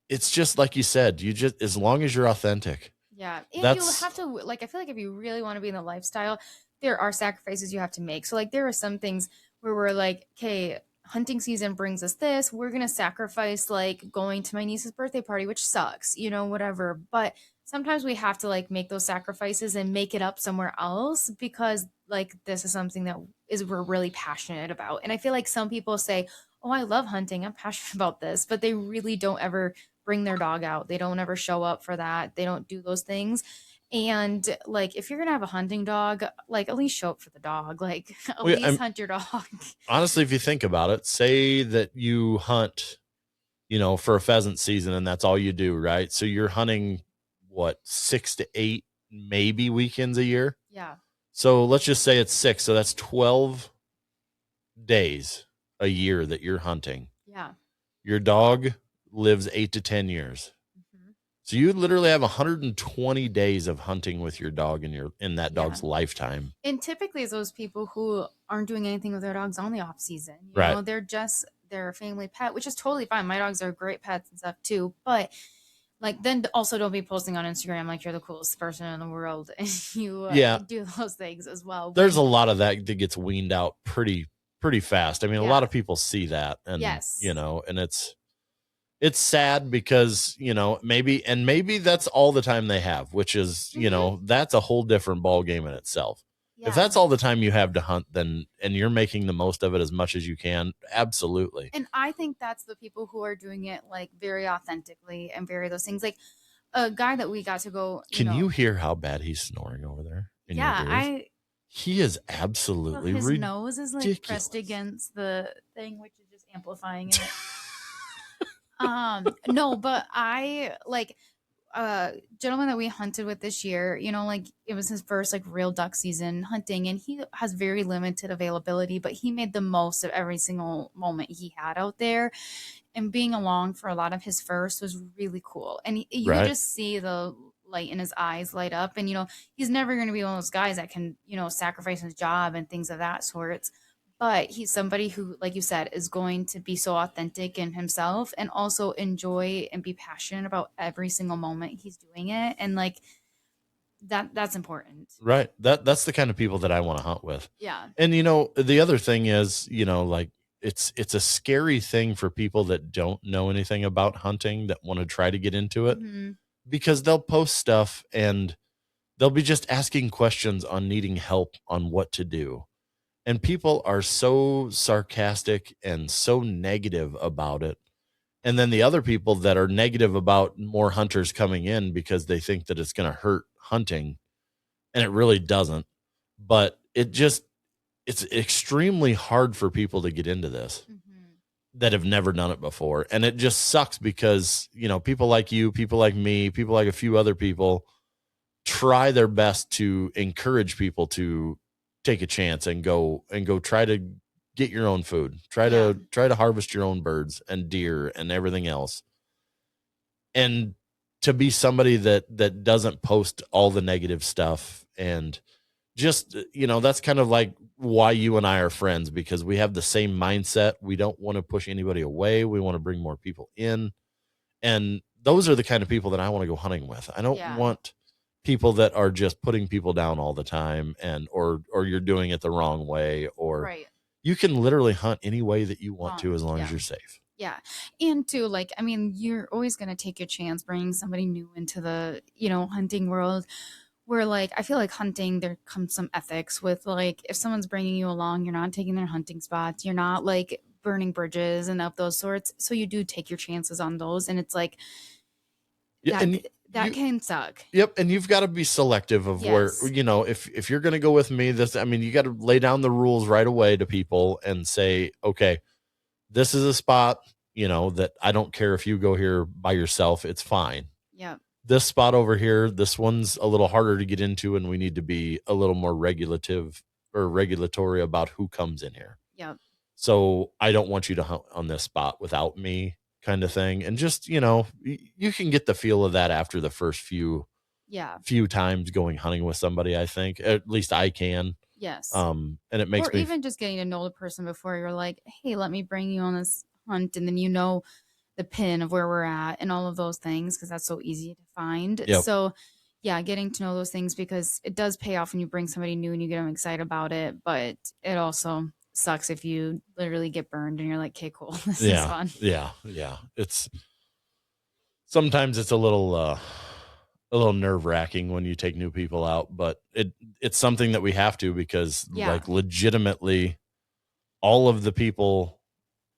it's just like you said, you just, as long as you're authentic. Yeah. And you That's have to, like, I feel like if you really want to be in the lifestyle, there are sacrifices you have to make. So, like, there are some things where we're like, okay, hunting season brings us this. We're going to sacrifice, like, going to my niece's birthday party, which sucks, whatever. But sometimes we have to, like, make those sacrifices and make it up somewhere else because, like, this is something that we're really passionate about. And I feel like some people say, oh, I love hunting. I'm passionate about this, but they really don't ever bring their dog out. They don't ever show up for that. They don't do those things. And like if you're gonna have a hunting dog, like at least show up for the dog. Like at well, least hunt your dog. honestly, if you think about it, say that you hunt, for a pheasant season and that's all you do, right? So you're hunting what, 6 to 8 maybe weekends a year. Yeah. So let's just say it's 6. So that's 12 days a year that you're hunting. Yeah. Your dog lives 8 to 10 years. Mhm. So you literally have 120 days of hunting with your dog in that dog's lifetime. And typically it's those people who aren't doing anything with their dogs on the off season. Right. They're just their family pet, which is totally fine. My dogs are great pets and stuff too. But like then also don't be posting on Instagram like you're the coolest person in the world and you do those things as well. There's a lot of that gets weaned out pretty fast. I mean, a lot of people see that and yes. And it's sad because, maybe that's all the time they have, which is, that's a whole different ball game in itself. Yeah. If that's all the time you have to hunt, then, and you're making the most of it as much as you can, absolutely. And I think that's the people who are doing it like very authentically and very those things. Like a guy that we got to go. Can you hear how bad he's snoring over there? He is absolutely his ridiculous. Nose is like pressed against the thing, which is just amplifying it. No, but I like gentleman that we hunted with this year, like it was his first like real duck season hunting and he has very limited availability, but he made the most of every single moment he had out there. And being along for a lot of his first was really cool. And you could just see the light in his eyes light up. And, he's never going to be one of those guys that can, sacrifice his job and things of that sort. But he's somebody who, like you said, is going to be so authentic in himself and also enjoy and be passionate about every single moment he's doing it. And like that's important. Right. That's the kind of people that I want to hunt with. Yeah. And, the other thing is, like it's a scary thing for people that don't know anything about hunting that want to try to get into it because they'll post stuff and they'll be just asking questions on needing help on what to do. And people are so sarcastic and so negative about it. And then the other people that are negative about more hunters coming in because they think that it's going to hurt hunting. And it really doesn't. But it's extremely hard for people to get into this that have never done it before. And it just sucks because, people like you, people like me, people like a few other people try their best to encourage people to take a chance and go try to get your own food, try to harvest your own birds and deer and everything else. And to be somebody that doesn't post all the negative stuff and just, that's kind of like why you and I are friends, because we have the same mindset. We don't want to push anybody away. We want to bring more people in. And those are the kind of people that I want to go hunting with. I don't want people that are just putting people down all the time or you're doing it the wrong way, or you can literally hunt any way that you want to as long as you're safe. Yeah. And too, like, I mean, you're always going to take your chance bringing somebody new into the, you know, hunting world where, like, I feel like hunting, there comes some ethics with, like, if someone's bringing you along, you're not taking their hunting spots, you're not, like, burning bridges and of those sorts. So you do take your chances on those. And it's like, Yeah, that, and that you can suck. yep, and you've got to be selective of where, Yes. if you're going to go with me, this, I mean, you got to lay down the rules right away to people and say, okay, this is a spot, that I don't care if you go here by yourself, it's fine. Yep. This spot over here, this one's a little harder to get into, and we need to be a little more regulative or regulatory about who comes in here. Yep. So I don't want you to hunt on this spot without me, kind of thing. And just, you can get the feel of that after the first Yeah. few times going hunting with somebody, I think. At least I can. Yes. And it Or makes me even just getting to know the person before you're like, hey, let me bring you on this hunt. And then you know the pin of where we're at and all of those things because that's so easy to find. yep. So, yeah, getting to know those things because it does pay off when you bring somebody new and you get them excited about it. But it also sucks if you literally get burned and you're like, okay, cool, this is Yeah. fun. Yeah. Yeah. It's sometimes it's a little nerve-wracking when you take new people out, but it's something that we have to, because Yeah. like legitimately all of the people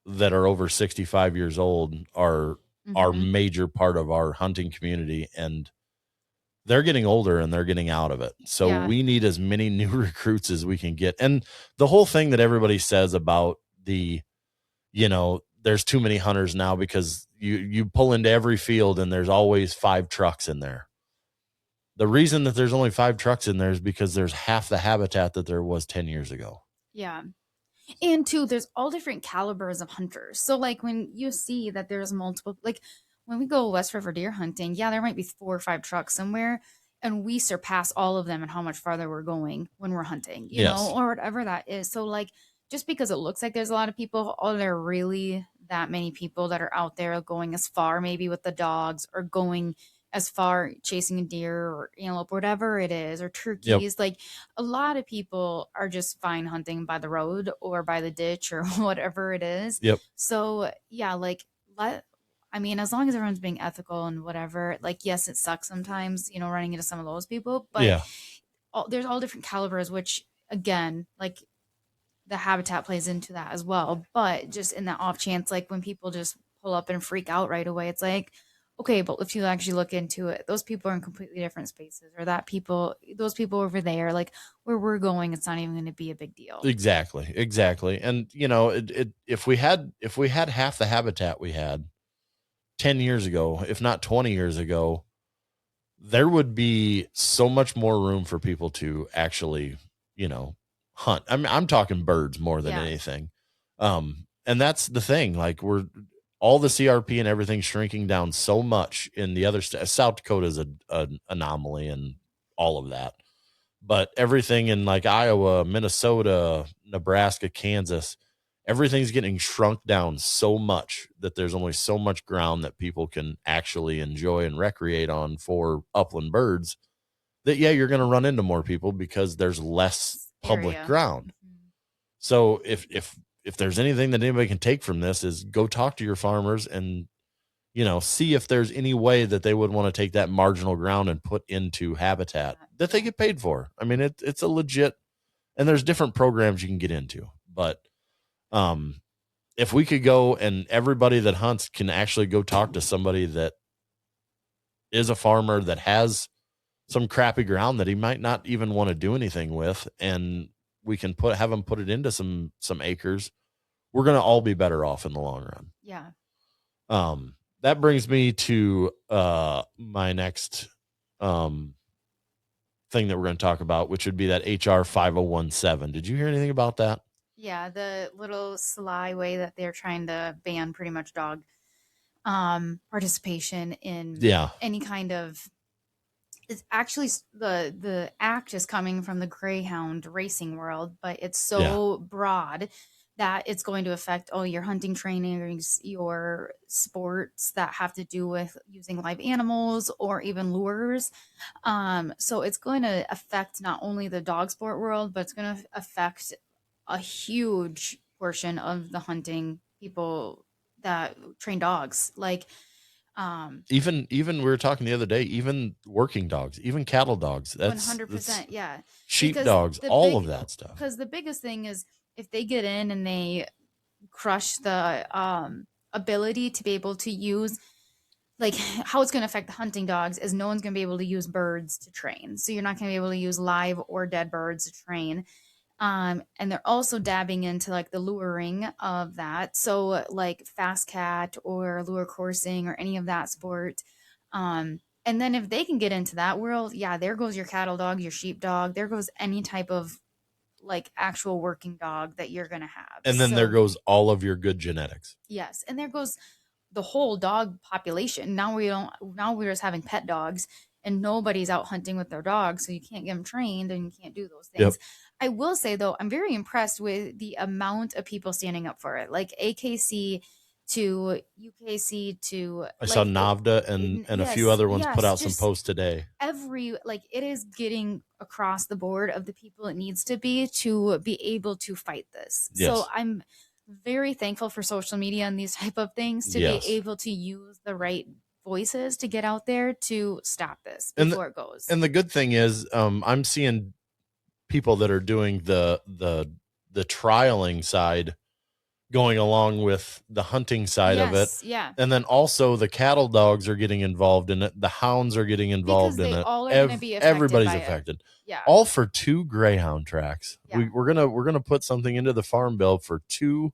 that are over 65 years old are Hmm. major part of our hunting community, and they're getting older and they're getting out of it. So Yeah. we need as many new recruits as we can get. And the whole thing that everybody says about there's too many hunters now because you pull into every field and there's always 5 trucks in there. The reason that there's only 5 trucks in there is because there's half the habitat that there was 10 years ago. Yeah. And two, there's all different calibers of hunters. So like when you see that there's multiple, like when we go West River deer hunting, yeah, there might be 4 or 5 trucks somewhere, and we surpass all of them and how much farther we're going when we're hunting, Yes. or whatever that is. So like just because it looks like there's a lot of people, are there really that many people that are out there going as far maybe with the dogs or going as far chasing a deer or antelope, whatever it is, or Yep. turkeys? Like a lot of people are just fine hunting by the road or by the ditch or whatever it is. Yep. So yeah, like let I mean, as long as everyone's being ethical and whatever, like yes, it sucks sometimes, running into some of those people, but Yeah. there's all different calibers, which again, like the habitat plays into that as well. But just in that off chance, like when people just pull up and freak out right away, it's like, okay, but if you actually look into it, those people are in completely different spaces, or those people over there, like where we're going, it's not even going to be a big deal. Exactly. Exactly. And if we had half the habitat we had 10 years ago, if not 20 years ago, there would be so much more room for people to actually, hunt. I'm talking birds more than Yeah. anything. And that's the thing. Like, we're all the CRP and everything shrinking down so much in the other South Dakota is an anomaly and all of that. But everything in like Iowa, Minnesota, Nebraska, Kansas, everything's getting shrunk down so much that there's only so much ground that people can actually enjoy and recreate on for upland birds, that yeah, you're going to run into more people because there's less public Area. ground. Mhm. So if there's anything that anybody can take from this, is go talk to your farmers and see if there's any way that they would want to take that marginal ground and put into habitat that they Yeah. get paid for. I mean, it's a legit, and there's different programs you can get into, but um, if we could go and everybody that hunts can actually go talk to somebody that is a farmer that has some crappy ground that he might not even want to do anything with, and we can have him put it into some acres, we're going to all be better off in the long run. Yeah. That brings me to my next um thing that we're going to talk about, which would be that HR 5017. Did you hear anything about that? Yeah. The little sly way that they're trying to ban pretty much dog participation in Yeah. any kind of, it's actually the act is coming from the greyhound racing world, but it's Yeah. so broad that it's going to affect all your hunting trainings, your sports that have to do with using live animals or even lures. So it's going to affect not only the dog sport world, but it's going to affect a huge portion of the hunting people that train dogs. Like, um, Even we were talking the other day, even working dogs, even cattle dogs, that's 100%, yeah. sheep Because dogs, the all big of that stuff. because the biggest thing is if they get in and they crush the ability to be able to use, like, how it's going to affect the hunting dogs is no one's going to be able to use birds to train. So you're not going to be able to use live or dead birds to train. And they're also dabbing into like the luring of that. So like fast cat or lure coursing or any of that sport. And then if they can get into that world, yeah, there goes your cattle dog, your sheep dog, there goes any type of like actual working dog that you're gonna have. And then there So goes all of your good genetics. yes, and there goes the whole dog population. Now we don't. Now we're just having pet dogs, and nobody's out hunting with their dogs, so you can't get them trained and you can't do those Yep. things. I will say though, I'm very impressed with the amount of people standing up for it, like AKC to UKC to I saw like Navda and a few yes, other ones put yes, out some just posts today. every like it is getting across the board of the people it needs to be able to fight this. So Yes. I'm very thankful for social media and these type of things to be Yes. able to use the right voices to get out there to stop this And before it goes. and the good thing is I'm seeing people that are doing the trialing side going along with the hunting side of it. Yes, yeah. And then also the cattle dogs are getting involved in it. The hounds are getting Because involved in they it. all are going to be affected Everybody's by it. affected. Yeah. All for 2 greyhound tracks. Yeah. We're gonna put something into the farm bill for 2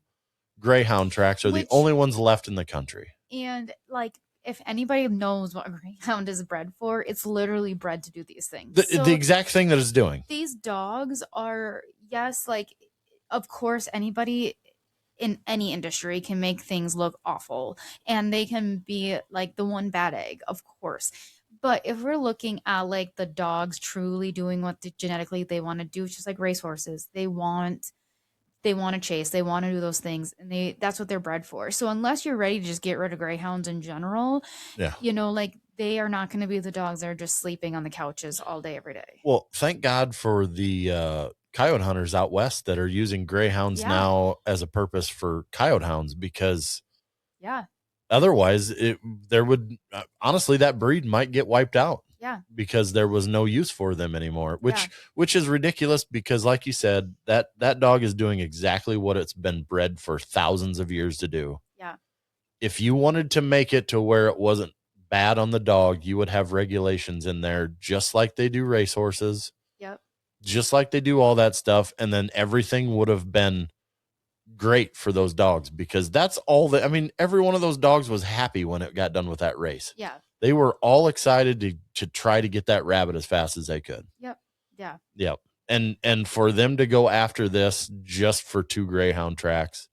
greyhound tracks are the Which only ones left in the country. and like if anybody knows what a greyhound is bred for, it's literally bred to do these things. The So exact thing that it's doing. these dogs are, yes, like of course anybody in any industry can make things look awful and they can be like the one bad egg, of course. But if we're looking at like the dogs truly doing what genetically they want to do, it's just like racehorses. They want to chase, they want to do those things, and that's what they're bred for. So unless you're ready to just get rid of greyhounds in general, Yeah. like they are not going to be the dogs that are just sleeping on the couches all day every day. Well, thank God for the coyote hunters out west that are using greyhounds Yeah. now as a purpose for coyote hounds, because Yeah. otherwise there would honestly that breed might get wiped out. Yeah. Because there was no use for them anymore, Yeah. which is ridiculous, because like you said, that dog is doing exactly what it's been bred for thousands of years to do. Yeah. If you wanted to make it to where it wasn't bad on the dog, you would have regulations in there, just like they do racehorses, Yep. just like they do all that stuff. And then everything would have been great for those dogs, because that's all that, I mean, every one of those dogs was happy when it got done with that race. Yeah. They were all excited to try to get that rabbit as fast as they could. Yep. Yeah. Yep. And for them to go after this just for 2 greyhound tracks,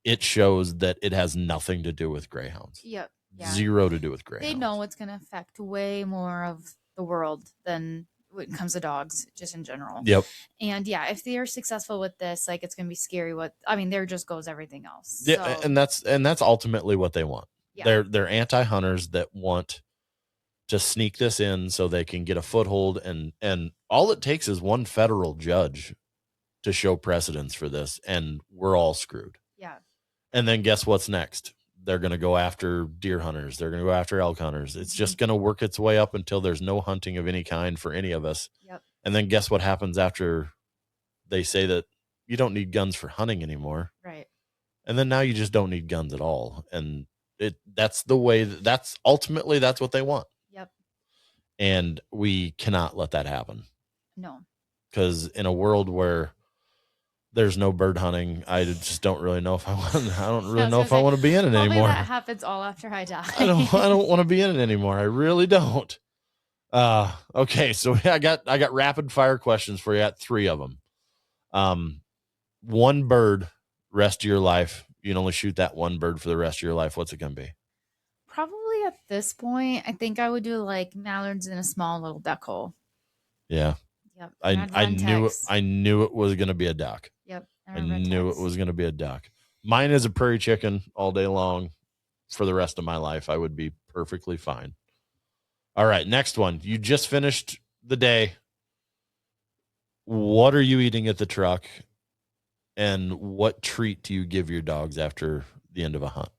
it shows that it has nothing to do with greyhounds. Yep. Yeah. Zero to do with greyhounds. They know it's going to affect way more of the world than when it comes to dogs, just in general. Yep. And yeah, if they are successful with this, like it's going to be scary. There just goes everything else. Yeah, So, and that's ultimately what they want. yeah. They're anti-hunters that want to sneak this in so they can get a foothold, and all it takes is one federal judge to show precedence for this, and we're all screwed. Yeah. And then guess what's next? They're going to go after deer hunters. They're going to go after elk hunters. It's just going to work its way up until there's no hunting of any kind for any of us. Yep. And then guess what happens after they say that you don't need guns for hunting anymore? Right. And then now you just don't need guns at all. And that's the way that's ultimately that's what they want. Yep. And we cannot let that happen. No. Because in a world where there's no bird hunting, I just don't really know if I want. I don't really know if I want to be in it anymore. That happens all after I die. I don't want to be in it anymore. I really don't. Okay, so I got rapid fire questions for you. I got 3 of them. One bird, rest of your life. You can only shoot that one bird for the rest of your life. What's it gonna be? Probably at this point, I think I would do like mallards in a small little duck hole. Yeah. Yep. I knew it was gonna be a duck. Yep. I knew it was gonna be a duck. Mine is a prairie chicken all day long for the rest of my life. I would be perfectly fine. All right, next one. You just finished the day. What are you eating at the truck? And what treat do you give your dogs after the end of a hunt?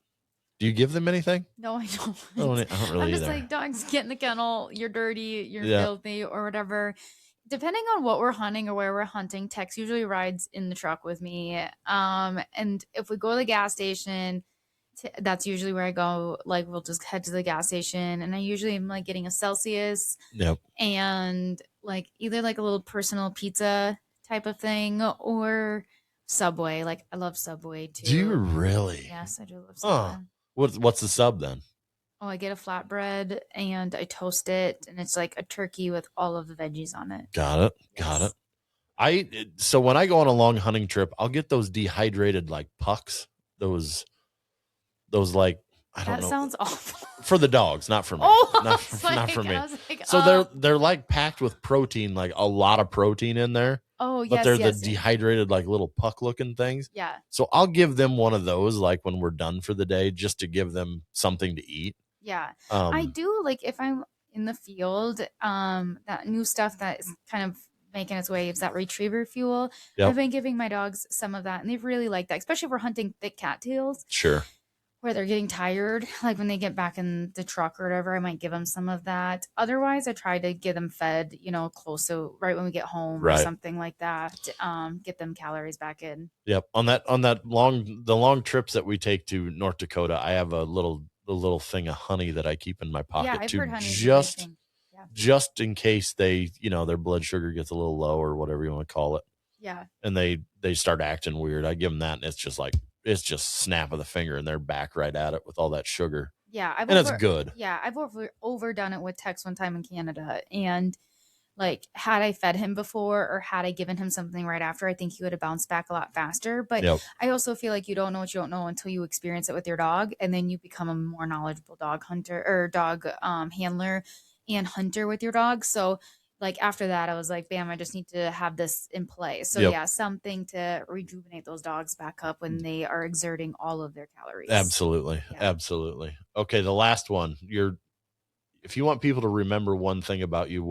Do you give them anything? No, I I don't. don't I'm really just either. like, dogs, get in the kennel. You're dirty. You're Yeah. filthy, or whatever. Depending on what we're hunting or where we're hunting, Tex usually rides in the truck with me. And if we go to the gas station, that's usually where I go. Like, we'll just head to the gas station, and I usually am like getting a Celsius Yep. and like either like a little personal pizza type of thing or Subway. Like, I love Subway Do you too. really? Yes, I do love Huh. Subway. What's the sub then? Oh, I get a flatbread and I toast it, and it's like a turkey with all of the veggies on it. Got it. Got it. Yes. So when I go on a long hunting trip, I'll get those dehydrated like pucks. Those like I don't That know, sounds awful. for the dogs, not for me. Oh, Not I was not for like, me. I was like, So they're like packed with protein, like a lot of protein in there, oh, but yes, they're the yes, yes. dehydrated like little puck looking things. Yeah, So I'll give them one of those like when we're done for the day, just to give them something to eat. yeah. I Um, do like if I'm in the field, that new stuff that is kind of making its waves, that retriever fuel. I've yep, been giving my dogs some of that, and they've really liked that, especially if we're hunting thick cattails. sure. Where they're getting tired, like when they get back in the truck or whatever, I might give them some of that. Otherwise, I try to get them fed, close to right when we get home or Right. something like that. Get them calories back in. Yep. On that long trips that we take to North Dakota, I have a little thing of honey that I keep in my Yeah, pocket I've to heard honey is a big thing. Yeah, just in case their blood sugar gets a little low or whatever you want to call it, yeah, and they start acting weird. I give them that, and it's just snap of the finger, and they're back right at it with all that sugar, yeah. and it's good. I've overdone it with Tex one time in Canada, and like had I fed him before or had I given him something right after, I think he would have bounced back a lot faster. But Yep. I also feel like you don't know what you don't know until you experience it with your dog, and then you become a more knowledgeable dog hunter or dog handler and hunter with your dog. So like after that, I was like, bam, I just need to have this in place. So Yep. yeah, something to rejuvenate those dogs back up when they are exerting all of their calories. Absolutely. Yeah. Absolutely. Okay, the last one. If you want people to remember one thing about you,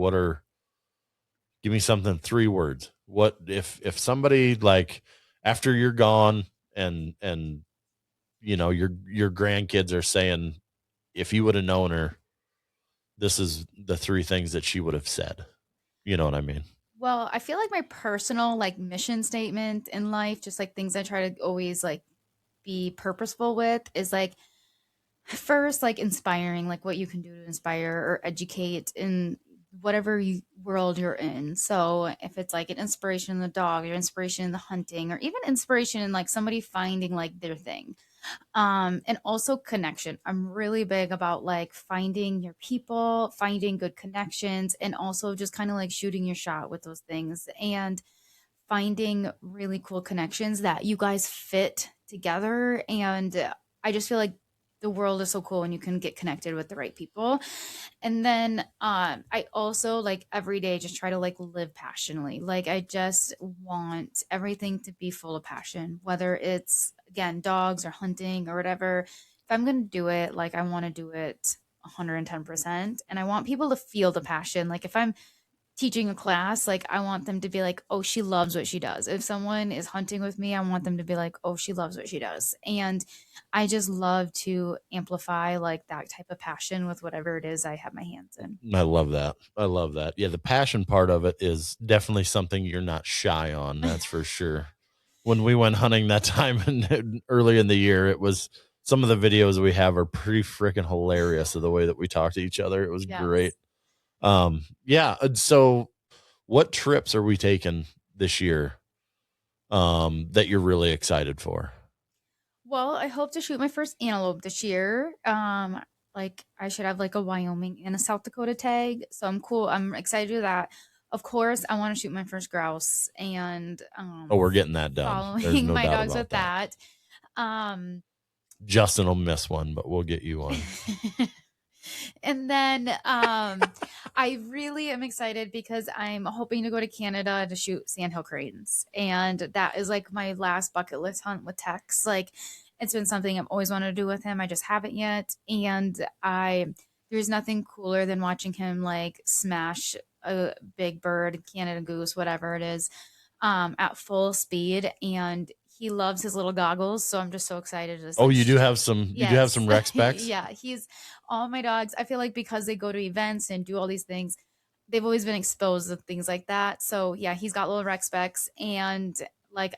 give me something, 3 words. What if somebody, like, after you're gone, and your grandkids are saying, if you would have known her, this is the 3 things that she would have said. You know what I mean? Well, I feel like my personal like mission statement in life, just like things I try to always like be purposeful with, is like first like inspiring, like what you can do to inspire or educate in whatever world you're in. So if it's like an inspiration in the dog or inspiration in the hunting or even inspiration in like somebody finding like their thing, and also connection. I'm really big about like finding your people, finding good connections, and also just kind of like shooting your shot with those things and finding really cool connections that you guys fit together. And I just feel like the world is so cool when you can get connected with the right people. And then I also like every day just try to like live passionately. Like I just want everything to be full of passion, whether it's again dogs or hunting or whatever. If I'm going to do it, like I want to do it 110%, and I want people to feel the passion. Like if I'm teaching a class, like I want them to be like, "Oh, she loves what she does." If someone is hunting with me, I want them to be like, "Oh, she loves what she does." And I just love to amplify like that type of passion with whatever it is I have my hands in. I love that. I love that. Yeah, the passion part of it is definitely something you're not shy on. That's for sure. When we went hunting that time early in the year, it was some of the videos we have are pretty freaking hilarious of the way that we talk to each other. It was great. Yes. Yeah. So, what trips are we taking this year? That you're really excited for? Well, I hope to shoot my first antelope this year. Like I should have like a Wyoming and a South Dakota tag. So I'm cool. I'm excited to do that. Of course, I want to shoot my first grouse and Oh, we're getting that done. There's following no my doubt dogs about with that. that. Um Justin will miss one, but we'll get you one. and then I really am excited because I'm hoping to go to Canada to shoot sandhill cranes. And that is like my last bucket list hunt with Tex. Like it's been something I've always wanted to do with him. I just haven't yet. And there's nothing cooler than watching him like smash a big bird, Canada goose, whatever it is, at full speed. And he loves his little goggles, so I'm just so excited to just Oh, like you do have some yes. rec specs? Yeah, he's all my dogs. I feel like because they go to events and do all these things, they've always been exposed to things like that. So yeah, he's got little rec specs, and like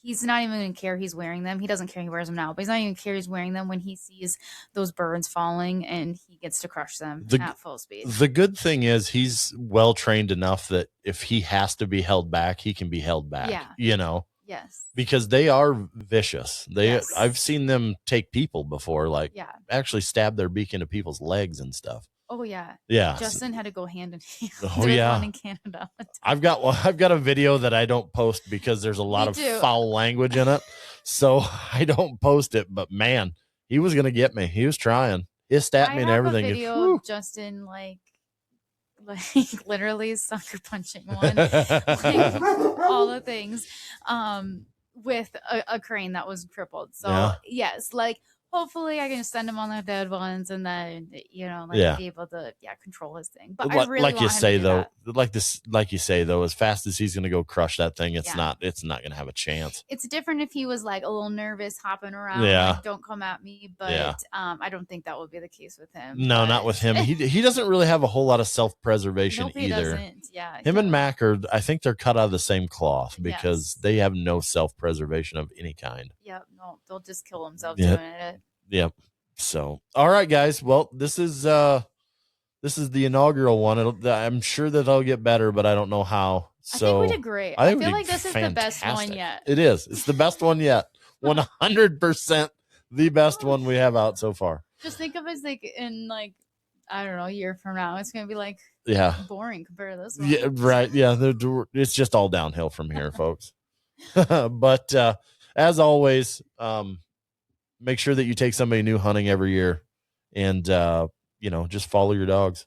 he's not even gonna care he's wearing them. He doesn't care he wears them now, but he's not even care he's wearing them when he sees those birds falling and he gets to crush them The at full speed. the good thing is he's well trained enough that if he has to be held back, he can be held back. Yeah. You know, Yes. because they are vicious. Yes. I've seen them take people before, like Yeah. actually stab their beak into people's legs and stuff. Oh yeah. Yeah. Justin had to go hand in hand. Oh There was yeah. one in Canada. I've got a video that I don't post because there's a lot of too. foul language in it. So I don't post it, but man, he was going to get me. He was trying. Hissed at me and everything. I have a video of Justin like literally sucker punching one, like all the things, with a crane that was crippled. So Yeah. yes, like hopefully I can send him on the dead ones and then Yeah. be able to control his thing. But I really like want you him say to do though, that. like you say though, as fast as he's going to go crush that thing, it's Yeah. not going to have a chance. It's different if he was like a little nervous hopping around, Yeah. like don't come at me. But Yeah. I don't think that would be the case with him. No, but not with him. He doesn't really have a whole lot of self-preservation nope, he either. doesn't. Yeah. Him and Mac are, I think they're cut out of the same cloth because Yes. they have no self-preservation of any kind. Yep. No, they'll just kill themselves Yep. doing it. Yep. So, all right, guys. Well, this is the inaugural one. I'm sure that they'll get better, but I don't know how. So I think we did great. I feel like this is the best one yet. It is. It's the best one yet. 100% the best one we have out so far. Just think of it as like in like I don't know, a year from now, it's gonna be like boring compared to this one. Yeah, right. Yeah, it's just all downhill from here, folks. But as always, make sure that you take somebody new hunting every year, and just follow your dogs.